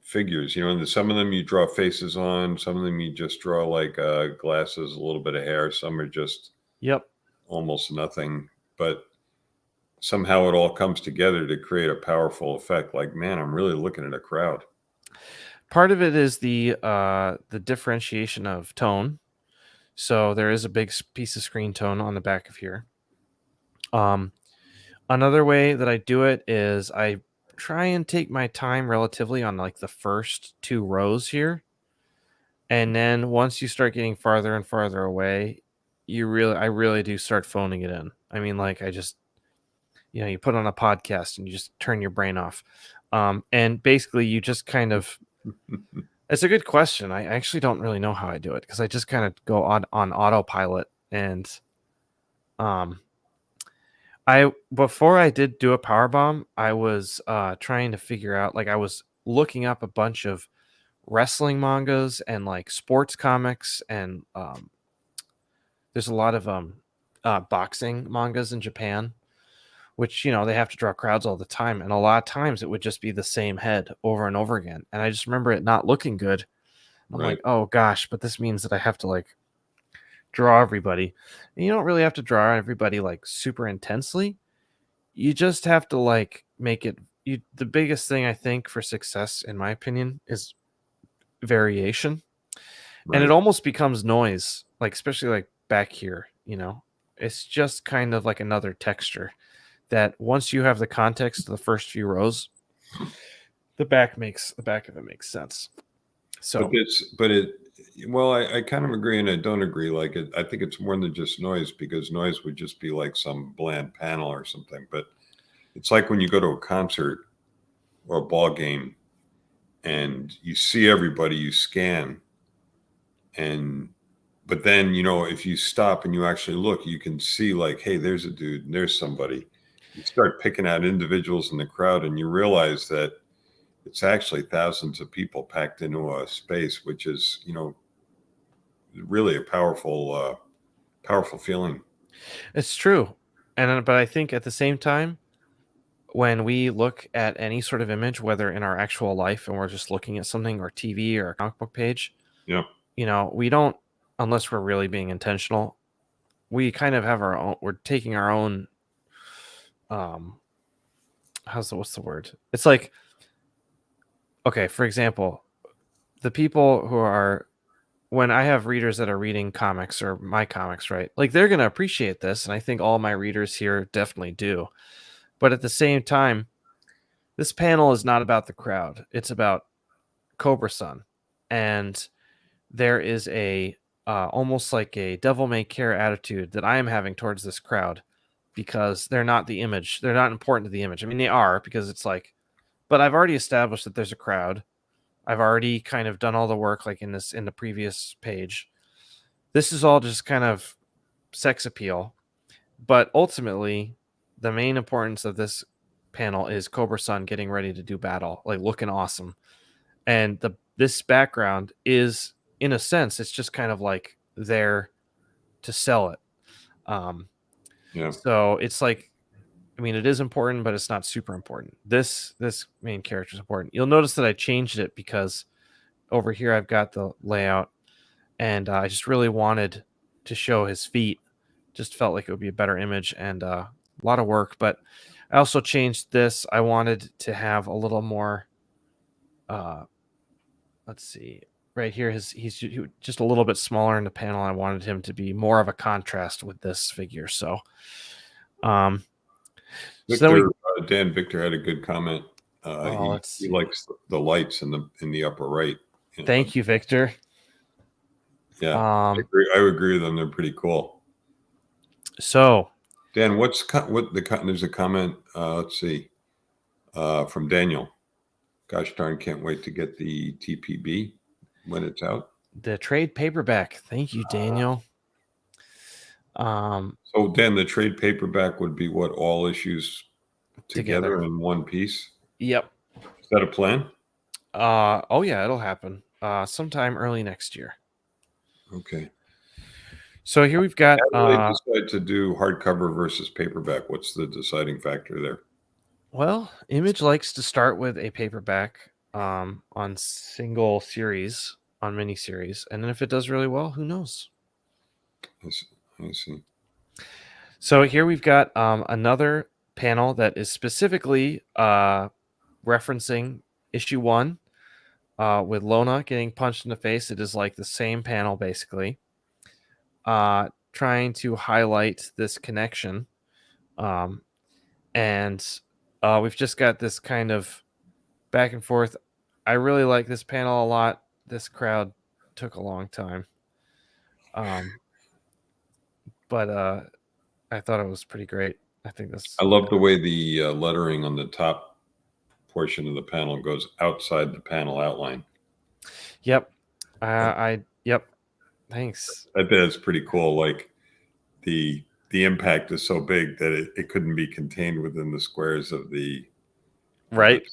figures? And some of them you draw faces on, some of them you just draw like glasses, a little bit of hair, some are just almost nothing, but somehow it all comes together to create a powerful effect. Like, man, I'm really looking at a crowd. Part of it is the differentiation of tone. So there is a big piece of screen tone on the back of here. Another way that I do it is I try and take my time relatively on like the first two rows here. And then once you start getting farther and farther away, I really do start phoning it in. I mean, like I just, you put on a podcast and you just turn your brain off. And basically you just kind of, it's a good question. I actually don't really know how I do it because I just kind of go on autopilot. And before I did do a power bomb, I was trying to figure out, like I was looking up a bunch of wrestling mangas and like sports comics, and there's a lot of boxing mangas in Japan, which they have to draw crowds all the time, and a lot of times it would just be the same head over and over again, and I just remember it not looking good. I'm like, oh gosh, but this means that I have to like draw everybody. And you don't really have to draw everybody like super intensely. You just have to like make it. The biggest thing I think for success, in my opinion, is variation. And it almost becomes noise, like especially like back here. It's just kind of like another texture that once you have the context of the first few rows, the back of it makes sense. So I kind of agree and I don't agree. Like I think it's more than just noise, because noise would just be like some bland panel or something. But it's like when you go to a concert or a ball game and you see everybody, you scan, but then, if you stop and you actually look, you can see like, hey, there's a dude and there's somebody. You start picking out individuals in the crowd and you realize that it's actually thousands of people packed into a space, which is, really a powerful feeling. It's true. But I think at the same time, when we look at any sort of image, whether in our actual life and we're just looking at something or TV or a comic book page, we don't unless we're really being intentional, we kind of have our own. We're taking our own. What's the word? It's like, okay, for example, the people who are, when I have readers that are reading comics or my comics, right? Like they're going to appreciate this. And I think all my readers here definitely do. But at the same time, this panel is not about the crowd. It's about Cobra Sun. And there is a almost like a devil may care attitude that I am having towards this crowd because they're not the image. They're not important to the image. I mean, they are, because it's like, but I've already established that there's a crowd. I've already kind of done all the work, like in the previous page. This is all just kind of sex appeal, but ultimately the main importance of this panel is Cobra Sun getting ready to do battle, like looking awesome. And this background is, in a sense, it's just kind of like there to sell it. Yeah. So it's like, I mean, it is important, but it's not super important. This main character is important. You'll notice that I changed it because over here I've got the layout, and I just really wanted to show his feet. Just felt like it would be a better image, and a lot of work. But I also changed this. I wanted to have a little more. Let's see, right here, he's just a little bit smaller in the panel. I wanted him to be more of a contrast with this figure. So, Victor, Dan Victor had a good comment. Let's He see. likes the lights in the upper right. Thank you, Victor. Yeah, I agree with them. They're pretty cool. So, Dan, there's a comment. Let's see, from Daniel. Gosh darn, can't wait to get the TPB when it's out. The trade paperback. Thank you, Daniel. So Dan, the trade paperback would be what, all issues together in one piece? Yep. Is that a plan? Oh yeah, it'll happen. Sometime early next year. Okay. So here we've got. How do they decide to do hardcover versus paperback? What's the deciding factor there? Well, Image likes to start with a paperback on single series, on mini series, and then if it does really well, who knows? I see. So here we've got another panel that is specifically referencing issue 1 with Lona getting punched in the face. It is like the same panel basically, trying to highlight this connection, and we've just got this kind of back and forth. I really like this panel a lot. This crowd took a long time, but I thought it was pretty great. I think this. I love the way the lettering on the top portion of the panel goes outside the panel outline. Yep. Yep. Thanks. I bet it's pretty cool. Like the impact is so big that it couldn't be contained within the squares of the. Right.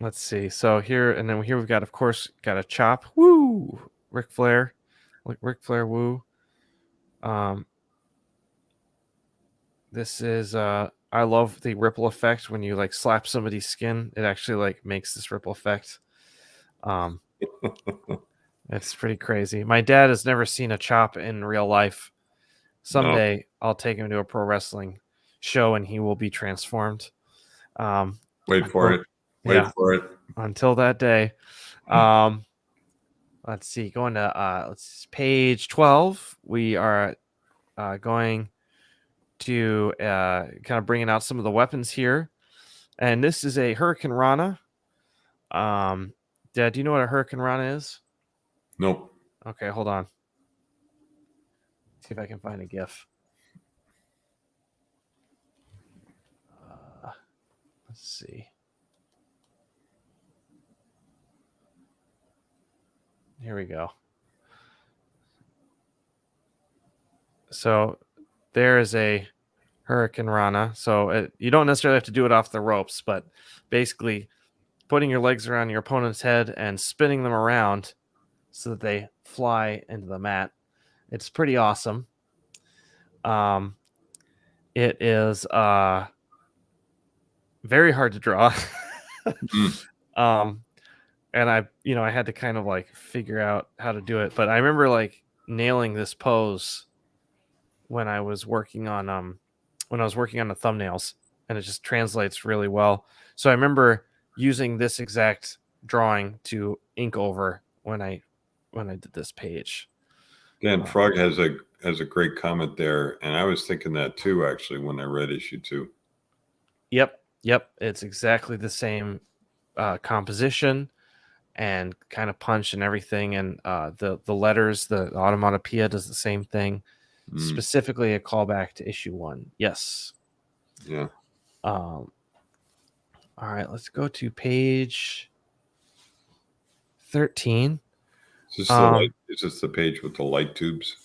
Let's see. So here, and then here we've got, of course, got a chop. Woo! Ric Flair. Like Ric Flair woo. This is I love the ripple effect when you like slap somebody's skin. It actually like makes this ripple effect. It's pretty crazy. My dad has never seen a chop in real life. Someday I'll take him to a pro wrestling show and he will be transformed. Wait for it. Wait for it. Until that day. Let's see. Going to page 12. We are going to kind of bringing out some of the weapons here. And this is a Hurricane Rana. Dad, do you know what a Hurricane Rana is? Nope. Okay, hold on. See if I can find a GIF. Let's see. Here we go. So there is a Hurricane Rana. So you don't necessarily have to do it off the ropes, but basically putting your legs around your opponent's head and spinning them around so that they fly into the mat. It's pretty awesome. It is very hard to draw. and I had to kind of like figure out how to do it. But I remember like nailing this pose when I was working on the thumbnails, and it just translates really well. So I remember using this exact drawing to ink over when I did this page. Dan Frog has a great comment there, and I was thinking that too actually when I read issue 2. Yep, it's exactly the same composition and kind of punch and everything, and the letters, the automatopoeia does the same thing. Specifically a callback to issue 1. Yes. Yeah. All right, let's go to page 13. Is this the page with the light tubes?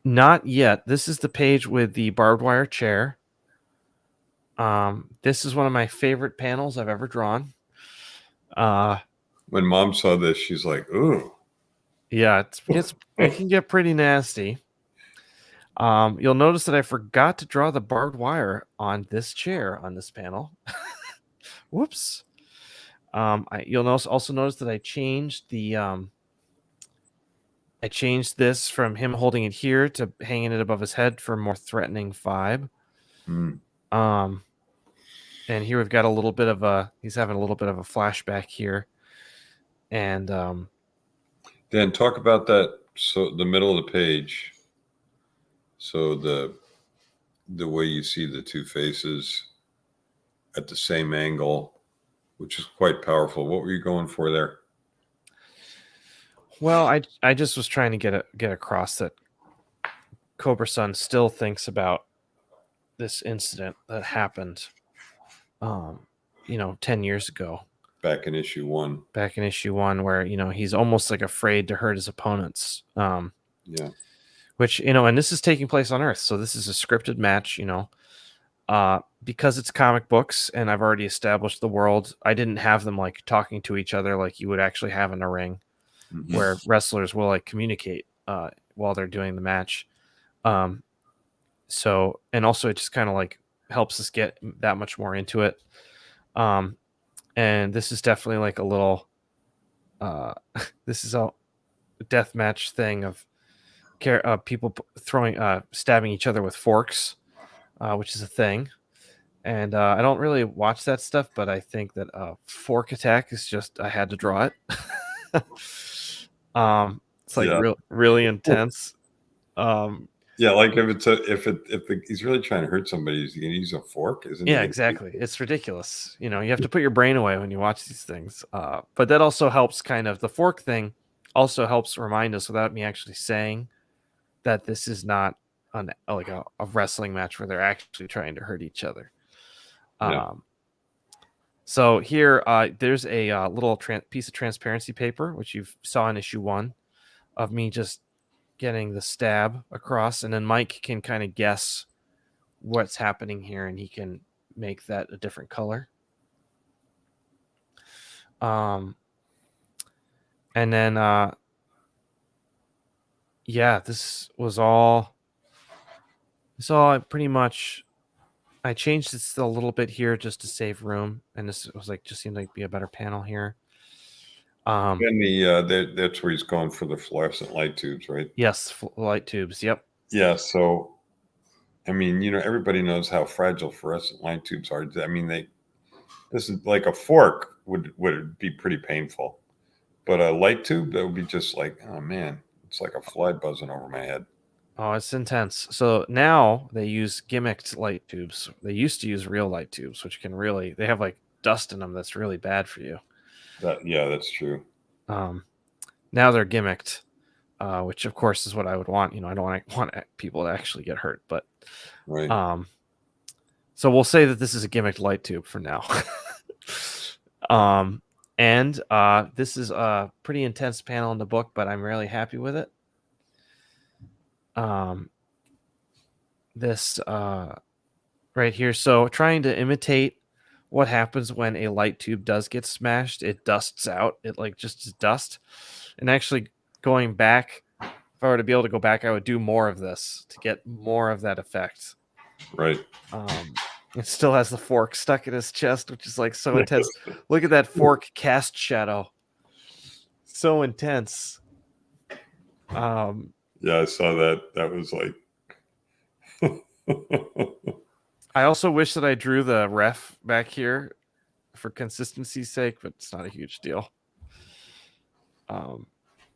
Not yet. This is the page with the barbed wire chair. This is one of my favorite panels I've ever drawn. When Mom saw this, she's like, "Ooh." Yeah, it can get pretty nasty. You'll notice that I forgot to draw the barbed wire on this chair on this panel. Whoops. You'll also notice that I changed this from him holding it here to hanging it above his head for a more threatening vibe. And here we've got he's having a little bit of a flashback here. And Dan, talk about that. So the middle of the page. So the way you see the two faces at the same angle, which is quite powerful. What were you going for there? Well, I just was trying to get across that Cobra Sun still thinks about this incident that happened 10 years ago. Back in issue 1. Where, he's almost like afraid to hurt his opponents. Yeah. Which, and this is taking place on Earth. So this is a scripted match, because it's comic books and I've already established the world. I didn't have them like talking to each other like you would actually have in a ring, where wrestlers will like communicate while they're doing the match. So, and also it just kind of like helps us get that much more into it. And this is definitely like a little, this is a death match thing of people stabbing each other with forks, which is a thing. And I don't really watch that stuff, but I think that fork attack is just, I had to draw it. It's like really intense. Yeah, like if he's really trying to hurt somebody, he's gonna use a fork, isn't he? Yeah, exactly. It's ridiculous. You have to put your brain away when you watch these things. But that also helps the fork thing also helps remind us without me actually saying that this is not a wrestling match where they're actually trying to hurt each other. Yeah. So here, there's a little piece of transparency paper, which you saw in issue 1 of me just getting the stab across, and then Mike can kind of guess what's happening here, and he can make that a different color. And then, this was all. So pretty much, I changed it still a little bit here just to save room, and this was just seemed like be a better panel here. And that's where he's going for the fluorescent light tubes, right? Yes, light tubes. Yep. Yeah. So, I mean, everybody knows how fragile fluorescent light tubes are. I mean, this is like a fork would be pretty painful, but a light tube, that would be just like, oh man, it's like a fly buzzing over my head. Oh, it's intense. So now they use gimmicked light tubes. They used to use real light tubes, which they have like dust in them that's really bad for you. That's true. Now they're gimmicked, which of course is what I would want. I don't want people to actually get hurt, but right. So we'll say that this is a gimmicked light tube for now. And this is a pretty intense panel in the book, but I'm really happy with it. This right here. So trying to imitate what happens when a light tube does get smashed, it dusts out. It just is dust. And actually going back, if I were to be able to go back, I would do more of this to get more of that effect. Right. It still has the fork stuck in his chest, which is so intense. Look at that fork cast shadow. so intense. Yeah, I saw that. That was like I also wish that I drew the ref back here for consistency's sake, but it's not a huge deal.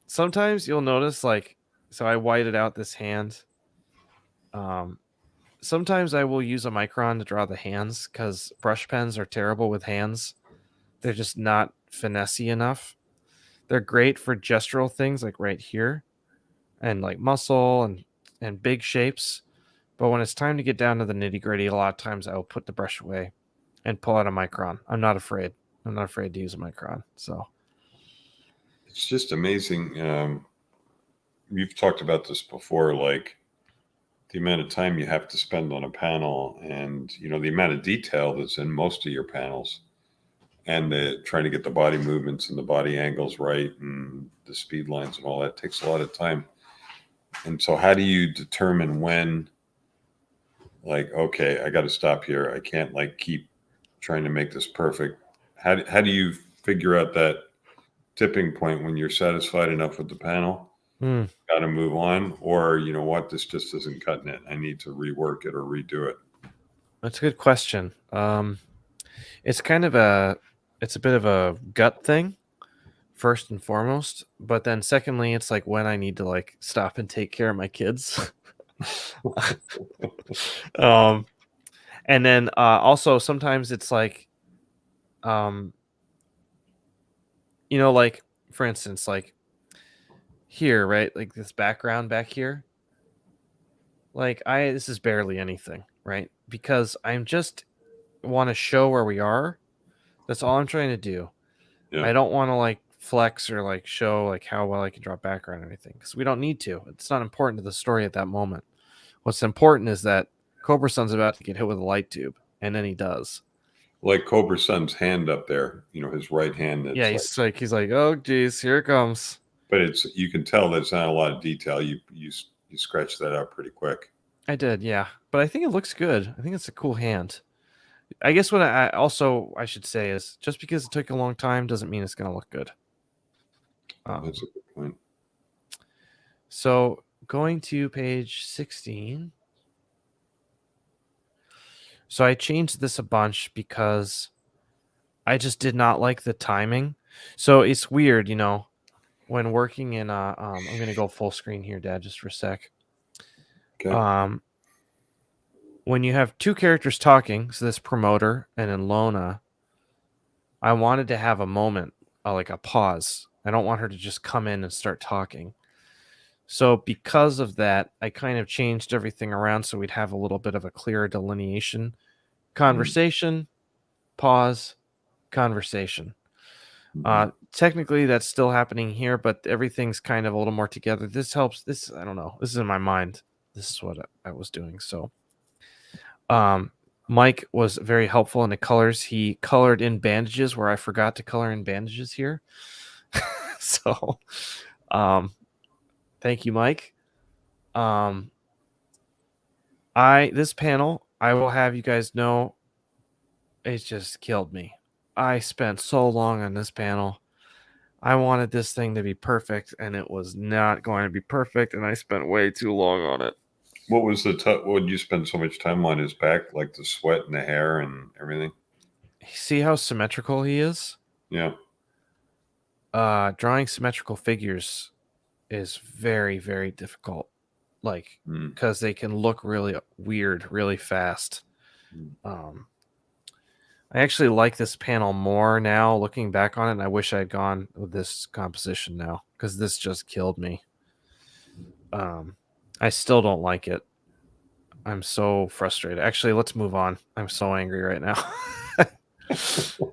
Sometimes you'll notice, like, so I whited out this hand. Sometimes I will use a micron to draw the hands because brush pens are terrible with hands. They're just not finessey enough. They're great for gestural things like right here and like muscle and big shapes. But when it's time to get down to the nitty gritty, a lot of times I will put the brush away and pull out a micron. I'm not afraid. I'm not afraid to use a micron. So it's just amazing. You've talked about this before, like the amount of time you have to spend on a panel, and the amount of detail that's in most of your panels, and trying to get the body movements and the body angles right, and the speed lines and all that takes a lot of time. And so, how do you determine when, like, okay, I got to stop here. I can't like keep trying to make this perfect. How do you figure out that tipping point when you're satisfied enough with the panel? Got to move on, or you know what, this just isn't cutting it. I need to rework it or redo it. that's a good question. It's kind of it's a bit of a gut thing, first and foremost. But then secondly, it's like when I need to like stop and take care of my kids. And then also sometimes it's like, like for instance, like here, right? Like this background back here. Like this is barely anything, right? Because I'm just want to show where we are. That's all I'm trying to do. Yeah. I don't want to like flex or like show like how well I can draw background or anything because we don't need to. It's not important to the story at that moment. What's important is that Cobra Sun's about to get hit with a light tube, and then he does. Like Cobra Sun's hand up there, his right hand. That's Yeah, he's like, oh geez, here it comes. But you can tell there's not a lot of detail. You scratch that out pretty quick. I did, yeah, but I think it looks good. I think it's a cool hand. I guess what I should say is just because it took a long time doesn't mean it's gonna look good. That's a good point. So going to page 16. So I changed this a bunch because I just did not like the timing. So it's weird, when working in I'm gonna go full screen here, Dad, just for a sec. Okay. When you have two characters talking, so this promoter and then Lona, I wanted to have a moment, like a pause. I don't want her to just come in and start talking. So because of that, I kind of changed everything around so we'd have a little bit of a clearer delineation. Conversation, pause, conversation. Technically that's still happening here, but everything's kind of a little more together. This helps. I don't know. This is in my mind. This is what I was doing. So Mike was very helpful in the colors. He colored in bandages where I forgot to color in bandages here. So thank you, Mike. This panel, I will have you guys know, it just killed me. I spent so long on this panel. I wanted this thing to be perfect, and it was not going to be perfect, and I spent way too long on it. What was what would you spend so much time on? His back, like the sweat and the hair and everything? See how symmetrical he is? Yeah. Drawing symmetrical figures is very, very difficult. Like, because they can look really weird really fast. I actually like this panel more now looking back on it, and I wish I'd gone with this composition now because this just killed me. I still don't like it. I'm so frustrated. Actually, let's move on. I'm so angry right now.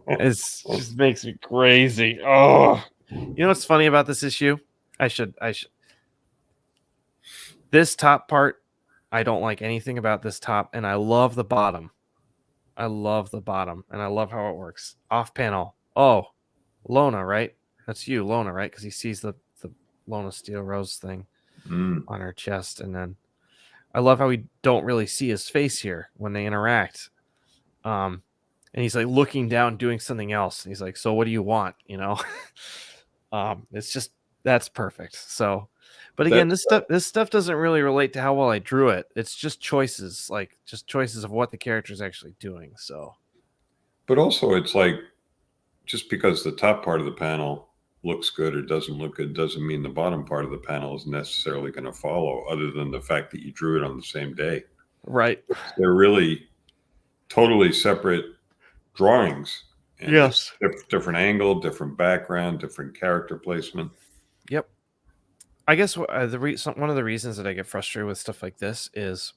It just makes me crazy. Oh, you know what's funny about this issue? I should. This top part, I don't like anything about this top, and I love the bottom. I love the bottom, and I love how it works. Off panel. Oh, Lona, right? That's you, Lona, right? Because he sees the Lona Steel Rose thing on her chest, and then I love how we don't really see his face here when they interact. And he's like looking down, doing something else. And he's like, "So what do you want?" It's just that's perfect. So, but again, That's this stuff doesn't really relate to how well I drew it. It's just choices, like just choices of what the character is actually doing. So, but also it's like just because the top part of the panel looks good or doesn't look good doesn't mean the bottom part of the panel is necessarily going to follow, other than the fact that you drew it on the same day. right. They're really totally separate drawings, and Yes. different angle, different background, different character placement. Yep. I guess one of the reasons that I get frustrated with stuff like this is,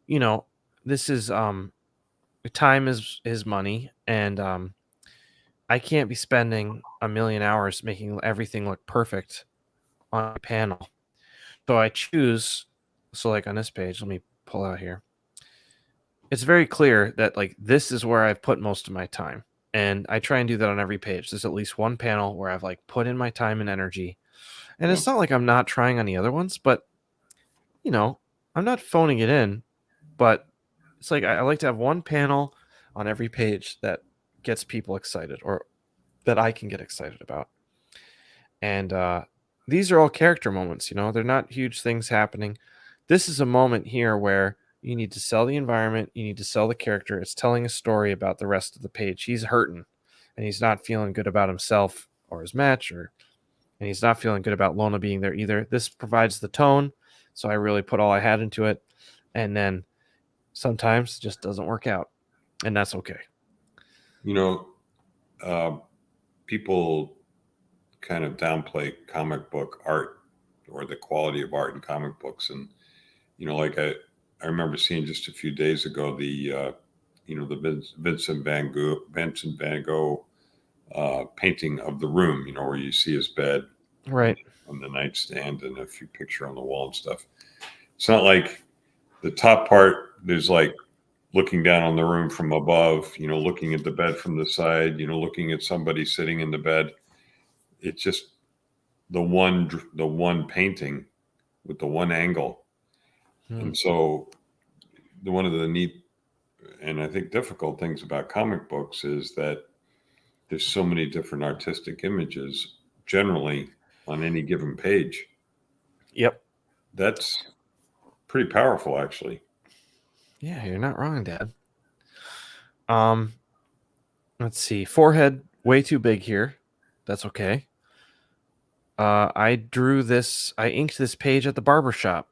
you know, this is time is money, and I can't be spending a million hours making everything look perfect on a panel. So I choose. So like on this page, let me pull out here. It's very clear that like this is where I've put most of my time, and I try and do that on every page. There's at least one panel where I've like put in my time and energy, and Yeah. it's not like I'm not trying on the other ones, but you know, I'm not phoning it in. But it's like I like to have one panel on every page that gets people excited, or that I can get excited about. And these are all character moments, they're not huge things happening. This is a moment here where you need to sell the environment, you need to sell the character. It's telling a story about the rest of the page. He's hurting and he's not feeling good about himself or his match, and he's not feeling good about Lona being there either. This provides the tone, so I really put all I had into it. And then sometimes it just doesn't work out, and that's okay. You know, uh, people kind of downplay comic book art or the quality of art in comic books, and like I remember seeing just a few days ago the Vincent Van Gogh painting of the room, where you see his bed Right. on the nightstand and a few picture on the wall and stuff. It's not like the top part, there's like looking down on the room from above, looking at the bed from the side, looking at somebody sitting in the bed. It's just the one painting with the one angle. Hmm. And so one of the neat and I think difficult things about comic books is that there's so many different artistic images generally on any given page. Yep. That's pretty powerful, actually. Yeah, you're not wrong, Dad. Um, let's see. Forehead way too big here. That's okay. I inked this page at the barber shop.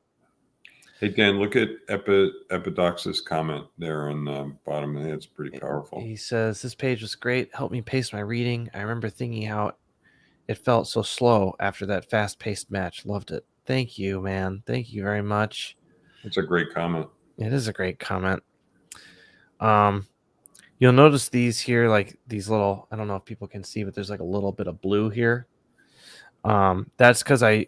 Hey, Dan, look at Epidox's comment there on the bottom. I think it's pretty powerful. He says, "This page was great. Helped me pace my reading. I remember thinking how it felt so slow after that fast-paced match. Loved it. Thank you, man. Thank you very much." It's a great comment. It is a great comment. Um, you'll notice these here, like these little, I don't know if people can see, but there's like a little bit of blue here. That's because I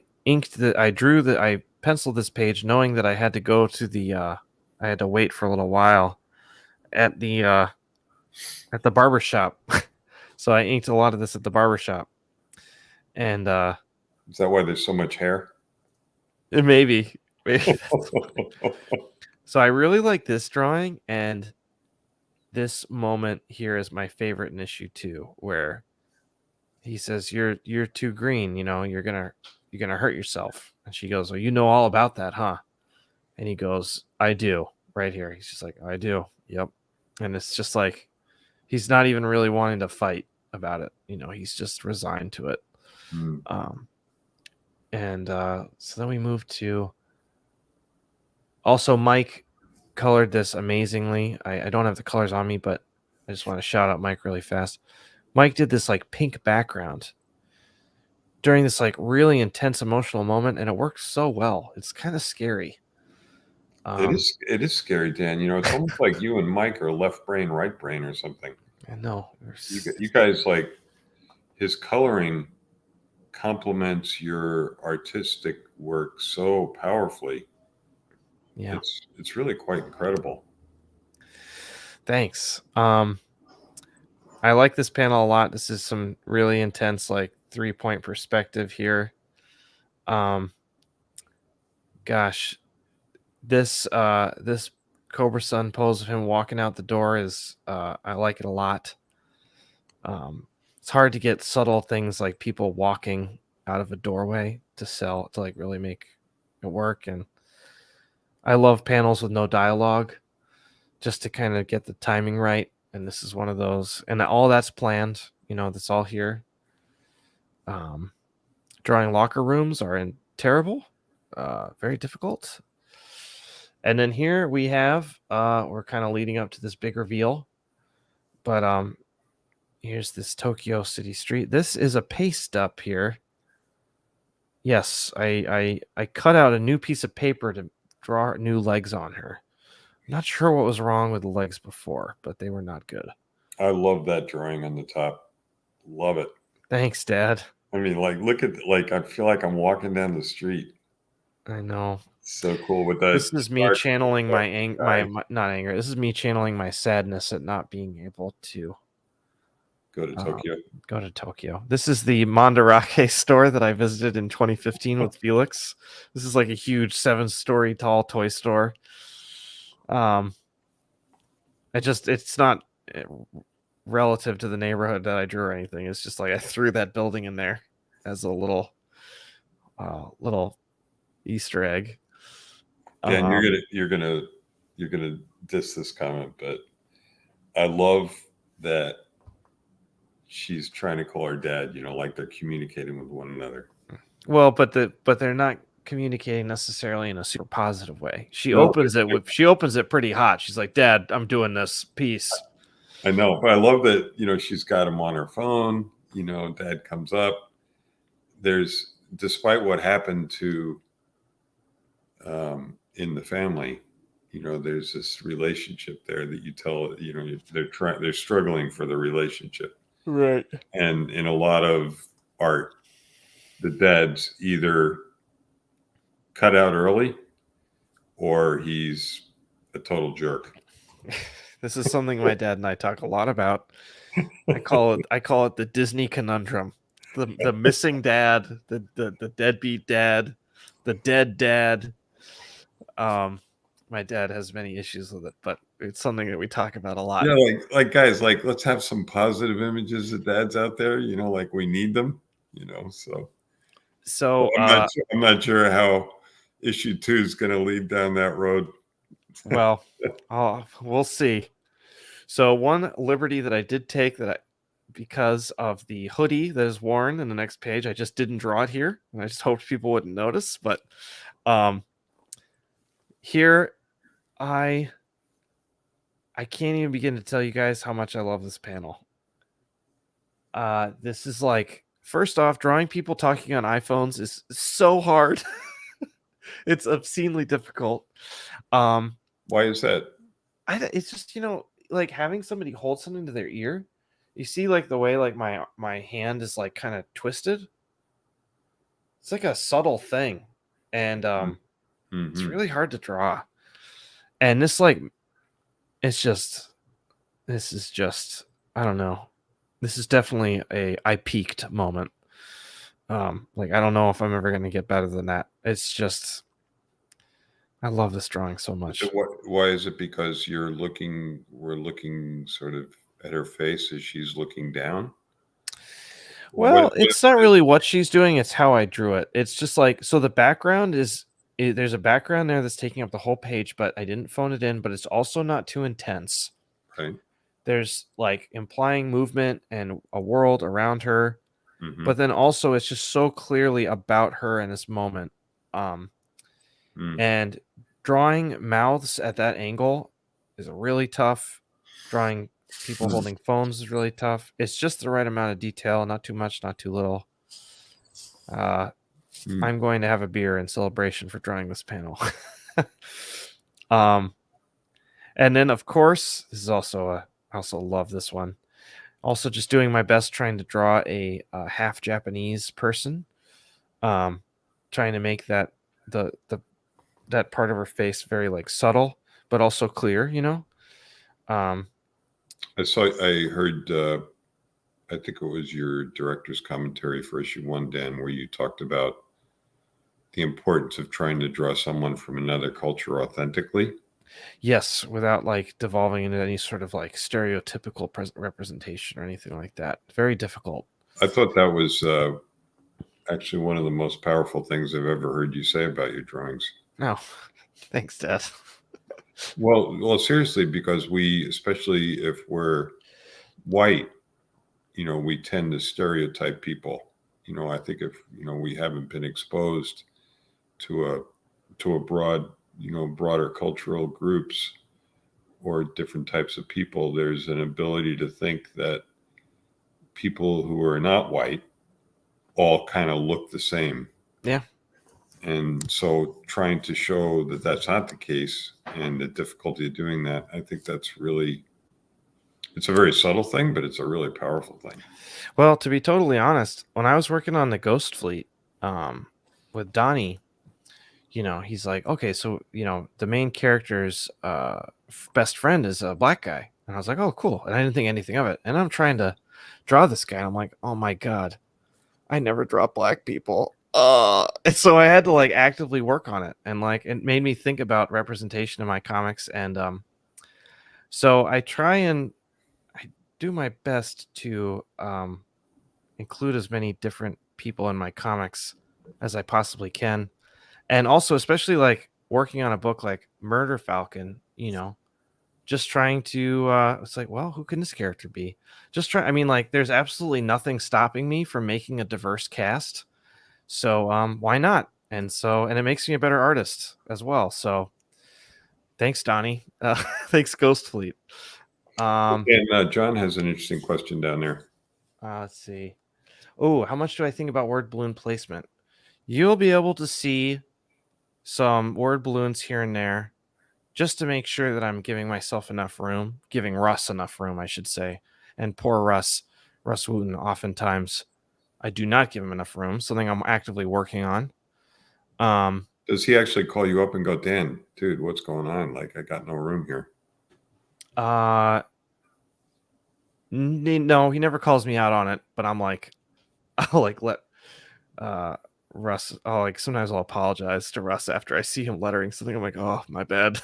penciled this page knowing that I had to go to I had to wait for a little while at the barber shop. So I inked a lot of this at the barber shop. And Is that why there's so much hair? maybe. So I really like this drawing, and this moment here is my favorite in issue 2, where he says, You're too green, you're gonna hurt yourself." And she goes, "Well, you know all about that, huh?" And he goes, "I do." Right here. He's just like, "I do." Yep. And it's just like he's not even really wanting to fight about it. He's just resigned to it. Mm. Um, and so then we move to, also, Mike colored this amazingly. I don't have the colors on me, but I just want to shout out Mike really fast. Mike did this like pink background during this like really intense emotional moment, and it works so well. It's kind of scary. It is scary, Dan. It's almost like you and Mike are left brain, right brain or something. I know. You guys, like, his coloring complements your artistic work so powerfully. Yeah. It's really quite incredible. Thanks. I like this panel a lot. This is some really intense, like 3-point perspective here. Gosh, this Cobra Sun pose of him walking out the door is I like it a lot. it's hard to get subtle things like people walking out of a doorway to sell to like really make it work. And I love panels with no dialogue just to kind of get the timing right. And this is one of those, and all that's planned. That's all here. Um, Drawing locker rooms are terrible, very difficult. And then here we have, we're kind of leading up to this big reveal, but here's this Tokyo City street. This is a paste up here. Yes, I cut out a new piece of paper to draw new legs on her. Not sure what was wrong with the legs before, but they were not good. I love that drawing on the top. Love it. Thanks, Dad. I mean, like, look at, like, I feel like I'm walking down the street. I know. So cool with that. This is me channeling my not anger. This is me channeling my sadness at not being able to go to Tokyo. Go to Tokyo. This is the Mandarake store that I visited in 2015 with Felix. This is like a huge 7-story tall toy store. It's not relative to the neighborhood that I drew or anything. It's just like I threw that building in there as a little Easter egg. Yeah, and you're gonna diss this comment, but I love that she's trying to call her dad. Like they're communicating with one another. Well, but they're not communicating necessarily in a super positive way. She opens it pretty hot. She's like, "Dad, I'm doing this. Peace." I know, but I love that. She's got him on her phone. Dad comes up. Despite what happened to in the family, there's this relationship there that you tell, they're struggling for the relationship. Right. And in a lot of art, the dad's either cut out early or he's a total jerk. This is something my dad and I talk a lot about. I call it the Disney conundrum. The missing dad, the deadbeat dad, the dead dad. My dad has many issues with it, but it's something that we talk about a lot. Like guys, like, let's have some positive images of dads out there. Like we need them. So I'm not sure how issue 2 is going to lead down that road. Well, we'll see. So one liberty that I did take because of the hoodie that is worn in the next page, I just didn't draw it here, and I just hoped people wouldn't notice. But here, I can't even begin to tell you guys how much I love this panel. This is like, first off, drawing people talking on iPhones is so hard. It's obscenely difficult. Why is that? It's just, like having somebody hold something to their ear. You see, like the way like my hand is like kind of twisted. It's like a subtle thing, and it's really hard to draw. And this is just I don't know. This is definitely I peaked moment. Like I don't know if I'm ever gonna get better than that. It's just I love this drawing so much. Why is it? Because we're looking sort of at her face as she's looking down? Well, it's not really what she's doing, it's how I drew it. It's just like, so the background there's a background there that's taking up the whole page, but I didn't phone it in, but it's also not too intense. Right. There's like implying movement and a world around her, but then also it's just so clearly about her in this moment. And drawing mouths at that angle is really tough. Drawing people holding phones is really tough. It's just the right amount of detail, not too much, not too little. I'm going to have a beer in celebration for drawing this panel. And then of course, this is also I also love this one. Also just doing my best trying to draw a half Japanese person. Trying to make that that part of her face very like subtle, but also clear, I heard, I think it was your director's commentary for issue 1, Dan, where you talked about the importance of trying to draw someone from another culture authentically. Yes, without like devolving into any sort of like stereotypical representation or anything like that. Very difficult. I thought that was actually one of the most powerful things I've ever heard you say about your drawings. No, thanks, Dad. Well, seriously, because we, especially if we're white, we tend to stereotype people. I think if we haven't been exposed to a broader cultural groups or different types of people, there's an ability to think that people who are not white all kind of look the same. Yeah. And so trying to show that that's not the case and the difficulty of doing that, I think that's really, it's a very subtle thing, but it's a really powerful thing. Well, to be totally honest, when I was working on the Ghost Fleet with Donnie, he's like, okay, so, the main character's best friend is a black guy. And I was like, oh, cool. And I didn't think anything of it. And I'm trying to draw this guy. And I'm like, oh my God, I never draw black people. And so I had to like actively work on it. And like, it made me think about representation in my comics. And so I do my best to include as many different people in my comics as I possibly can. And also, especially like working on a book like Murder Falcon, just trying to, it's like, well, who can this character be? I mean, like, there's absolutely nothing stopping me from making a diverse cast. So why not? And it makes me a better artist as well. So thanks, Donnie. Thanks, Ghost Fleet. And John has an interesting question down there. Let's see. Oh, how much do I think about word balloon placement? You'll be able to see some word balloons here and there just to make sure that I'm giving myself enough room, giving Russ enough room, I should say. And poor Russ Wooten, oftentimes I do not give him enough room, something I'm actively working on. Does he actually call you up and go, Dan, dude, what's going on? Like, I got no room here. No, he never calls me out on it, but I'm like, I'll like let Russ, sometimes I'll apologize to Russ after I see him lettering something. I'm like, oh, my bad.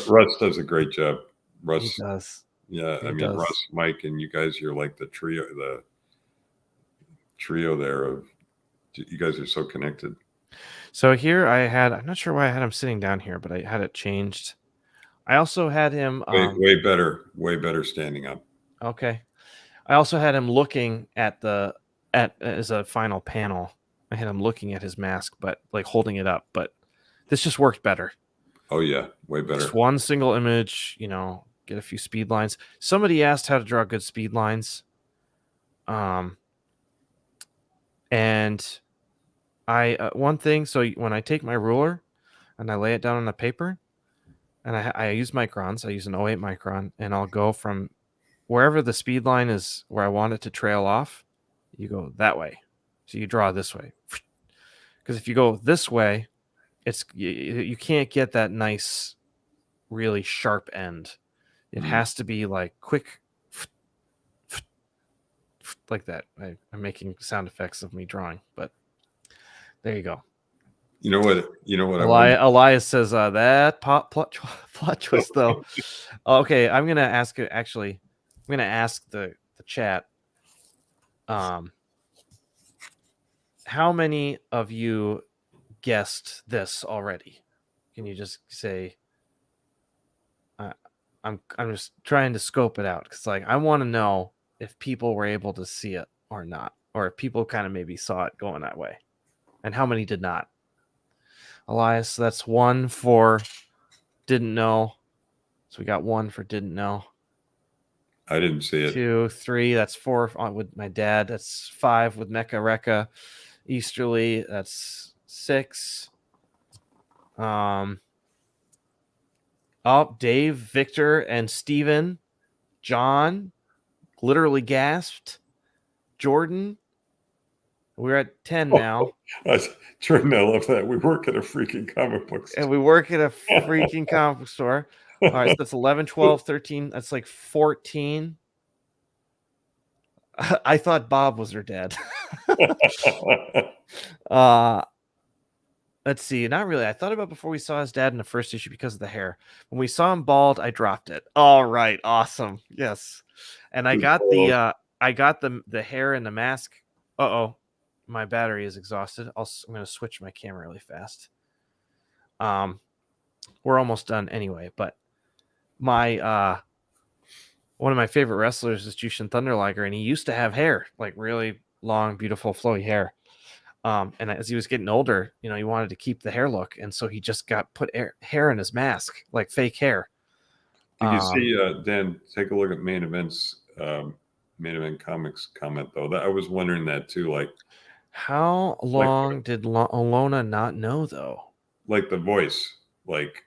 Russ does a great job. Russ He does. Yeah, He I mean, does. Russ, Mike, and you guys, you're like the trio there of, you guys are so connected. So here I'm not sure why I had him sitting down here, but I had it changed. I also had him way better standing up. Okay. I also had him looking at as a final panel. I had him looking at his mask, but like holding it up. But this just worked better. Oh yeah, way better. Just one single image, get a few speed lines. Somebody asked how to draw good speed lines. And I one thing. So when I take my ruler and I lay it down on the paper, and I use microns, I use an 08 micron, and I'll go from wherever the speed line is where I want it to trail off, you go that way. So you draw this way. Because if you go this way, you can't get that nice, really sharp end. It has to be like quick, like that. I'm making sound effects of me drawing, but there you go. You know what? Elias says that plot twist though. Okay, I'm gonna ask it. Actually, I'm gonna ask the chat. How many of you guessed this already? Can you just say? I'm just trying to scope it out because like I want to know if people were able to see it or not, or if people kind of maybe saw it going that way, and how many did not. Elias, that's 1 for didn't know. So we got 1 for didn't know. I didn't see it. 2, 3. That's 4 with my dad. That's 5 with Mecha Rekka. Easterly. That's 6. Dave, Victor, and Steven. John literally gasped. Jordan. We're at 10 now. Jordan, I love that. We work at a freaking comic book store. And we work at a freaking comic book store. All right, so that's 11, 12, 13. That's like 14. I thought Bob was her dad. let's see. Not really. I thought about before we saw his dad in the first issue because of the hair. When we saw him bald, I dropped it. All right, awesome. Yes, and I got the hair and the mask. Uh-oh, my battery is exhausted. I'm gonna switch my camera really fast. We're almost done anyway, but my one of my favorite wrestlers is Jushin Thunder Liger, and he used to have hair, like really long, beautiful, flowy hair. And as he was getting older, he wanted to keep the hair look, and so he just got put hair in his mask, like fake hair. Did you see Dan? Take a look at main event comics comment though. That I was wondering that too. Like, how long did Alona not know though? Like the voice, like.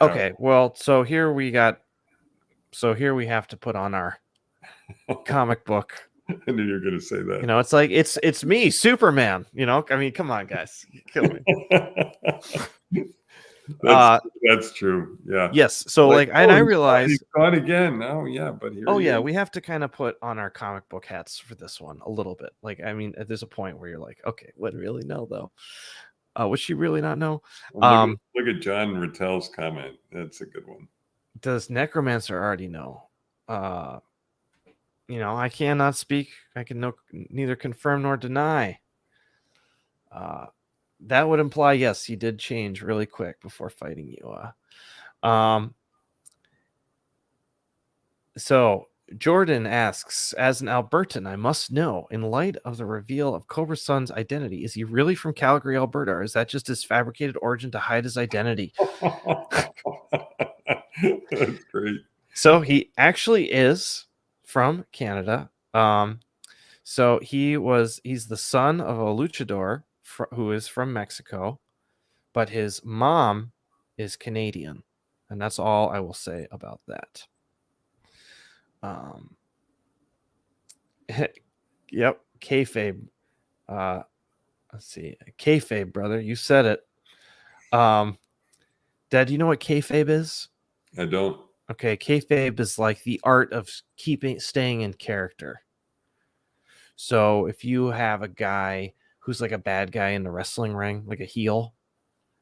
Okay, well, so here we have to put on our comic book. I knew you were going to say that. It's like it's me, Superman. I mean, come on, guys, kill me. That's true. Yeah. Yes. So and I realized he's gone again. Oh yeah, but here. Oh yeah, we have to kind of put on our comic book hats for this one a little bit. Like, I mean, there's a point where you're like, okay, what really know though? Would she really not know? Look at John Rattel's comment. That's a good one. Does Necromancer already know? I cannot speak. I can neither confirm nor deny. That would imply yes, he did change really quick before fighting you. So Jordan asks, as an Albertan, I must know, in light of the reveal of Cobra Sun's identity, is he really from Calgary, Alberta, or is that just his fabricated origin to hide his identity? That's great. So he actually is from Canada. So he's the son of a luchador who is from Mexico, but his mom is Canadian, and that's all I will say about that. Yep, kayfabe. Let's see, kayfabe, brother. You said it. Dad, do you know what kayfabe is? I don't. Okay, kayfabe is like the art of staying in character. So if you have a guy who's like a bad guy in the wrestling ring, like a heel,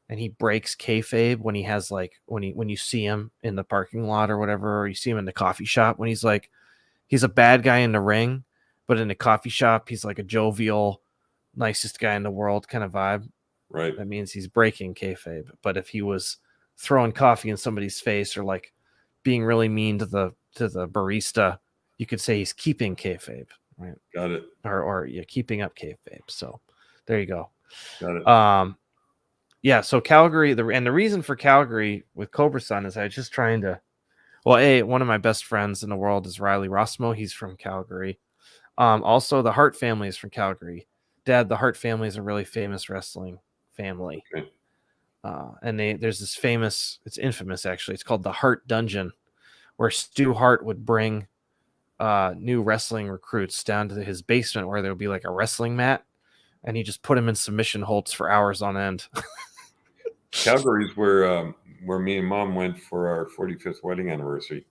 and he breaks kayfabe when he has when you see him in the parking lot or whatever, or you see him in the coffee shop when he's a bad guy in the ring, but in the coffee shop he's like a jovial, nicest guy in the world kind of vibe. Right. That means he's breaking kayfabe. But if he was throwing coffee in somebody's face or like being really mean to the barista, you could say he's keeping kayfabe. Right. Got it. Or keeping up kayfabe. So there you go. Got it. Yeah. So Calgary, the reason for Calgary with Cobra Sun is I was just trying to. Well, one of my best friends in the world is Riley Rossmo. He's from Calgary. Also, the Hart family is from Calgary. Dad, the Hart family is a really famous wrestling family. Okay. And there's this it's infamous actually. It's called the Hart Dungeon, where Stu Hart would bring new wrestling recruits down to his basement where there would be like a wrestling mat, and he just put them in submission holds for hours on end. Calgary's where me and Mom went for our 45th wedding anniversary.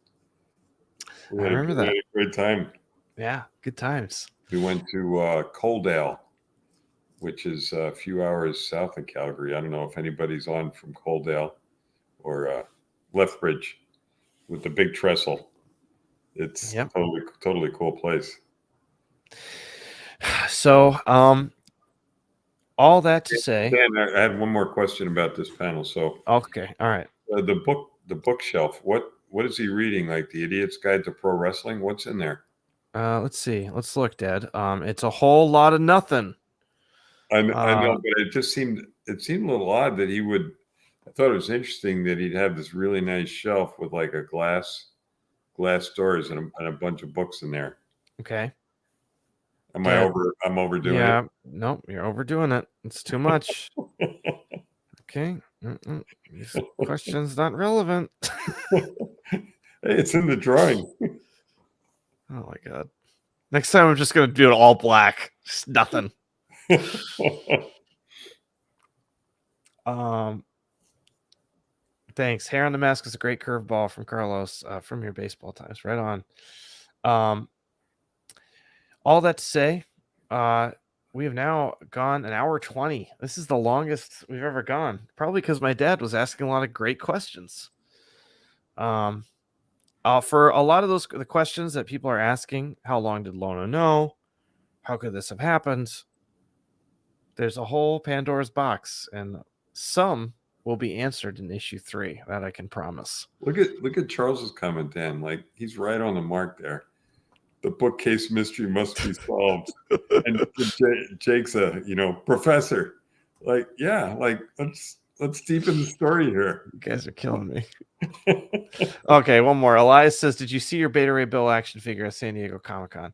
I remember that. We had a great time. Yeah, good times. We went to Coaldale, which is a few hours south of Calgary. I don't know if anybody's on from Coaldale or Lethbridge with the big trestle. It's totally cool place. So, all that to say, Dan, I have one more question about this panel. So, okay, all right. The bookshelf. What is he reading? Like the Idiot's Guide to Pro Wrestling? What's in there? Let's see. Let's look, Dad. It's a whole lot of nothing. I know, but it seemed a little odd that he would. I thought it was interesting that he'd have this really nice shelf with like a glass doors and a bunch of books in there. Okay. I'm overdoing it. Yeah, no, you're overdoing it. It's too much. Okay. This question's not relevant. Hey, it's in the drawing. Oh my god. Next time I'm just gonna do it all black. Just nothing. Thanks. Hair on the Mask is a great curveball from Carlos from your baseball times. Right on. All that to say, we have now gone an hour 20. This is the longest we've ever gone, probably because my dad was asking a lot of great questions. For a lot of the questions that people are asking, how long did Lona know? How could this have happened? There's a whole Pandora's box, and some will be answered in issue 3. That I can promise. Look at Charles's comment, Dan. Like, he's right on the mark there. The bookcase mystery must be solved. And Jake's a professor. Like, yeah, like let's deepen the story here. You guys are killing me. Okay, one more. Elias says, "Did you see your Beta Ray Bill action figure at San Diego Comic-Con?"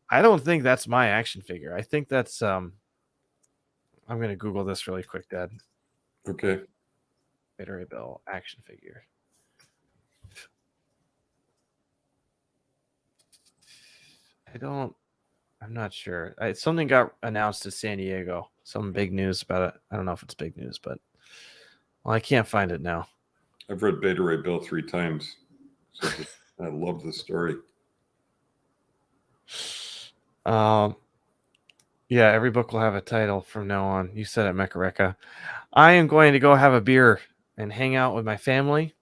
I don't think that's my action figure. I think that's I'm gonna Google this really quick, Dad. Okay. Beta Ray Bill action figure. I'm not sure. Something got announced at San Diego. Some big news about it. I don't know if it's big news, but I can't find it now. I've read Beta Ray Bill 3 times. So I love the story. Yeah, every book will have a title from now on. You said it, Mekareka. I am going to go have a beer and hang out with my family.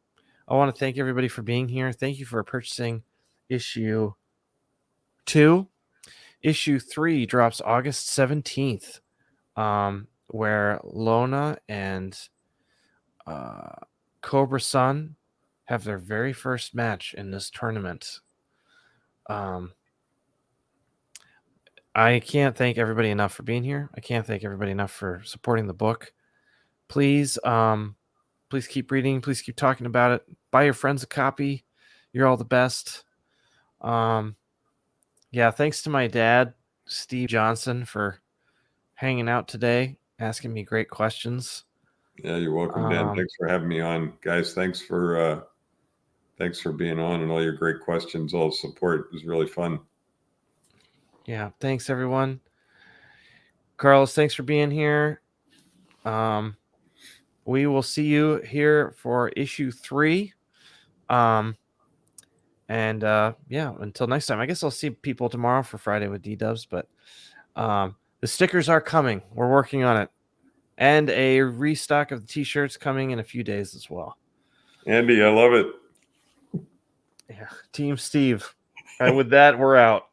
I want to thank everybody for being here. Thank you for purchasing issue 2. Issue 3 drops August 17th, where Lona and Cobra Sun have their very first match in this tournament. I can't thank everybody enough for being here. I can't thank everybody enough for supporting the book. Please keep reading. Please keep talking about it. Buy your friends a copy. You're all the best. Yeah, thanks to my dad, Steve Johnson, for hanging out today, asking me great questions. Yeah, you're welcome, Dan. Thanks for having me on. Guys, thanks for being on and all your great questions, all the support. It was really fun. Yeah, thanks everyone. Carlos, thanks for being here. We will see you here for issue 3. Yeah, until next time. I guess I'll see people tomorrow for Friday with D-Dubs, but the stickers are coming. We're working on it. And a restock of the t-shirts coming in a few days as well. Andy, I love it. Yeah, Team Steve. And with that, we're out.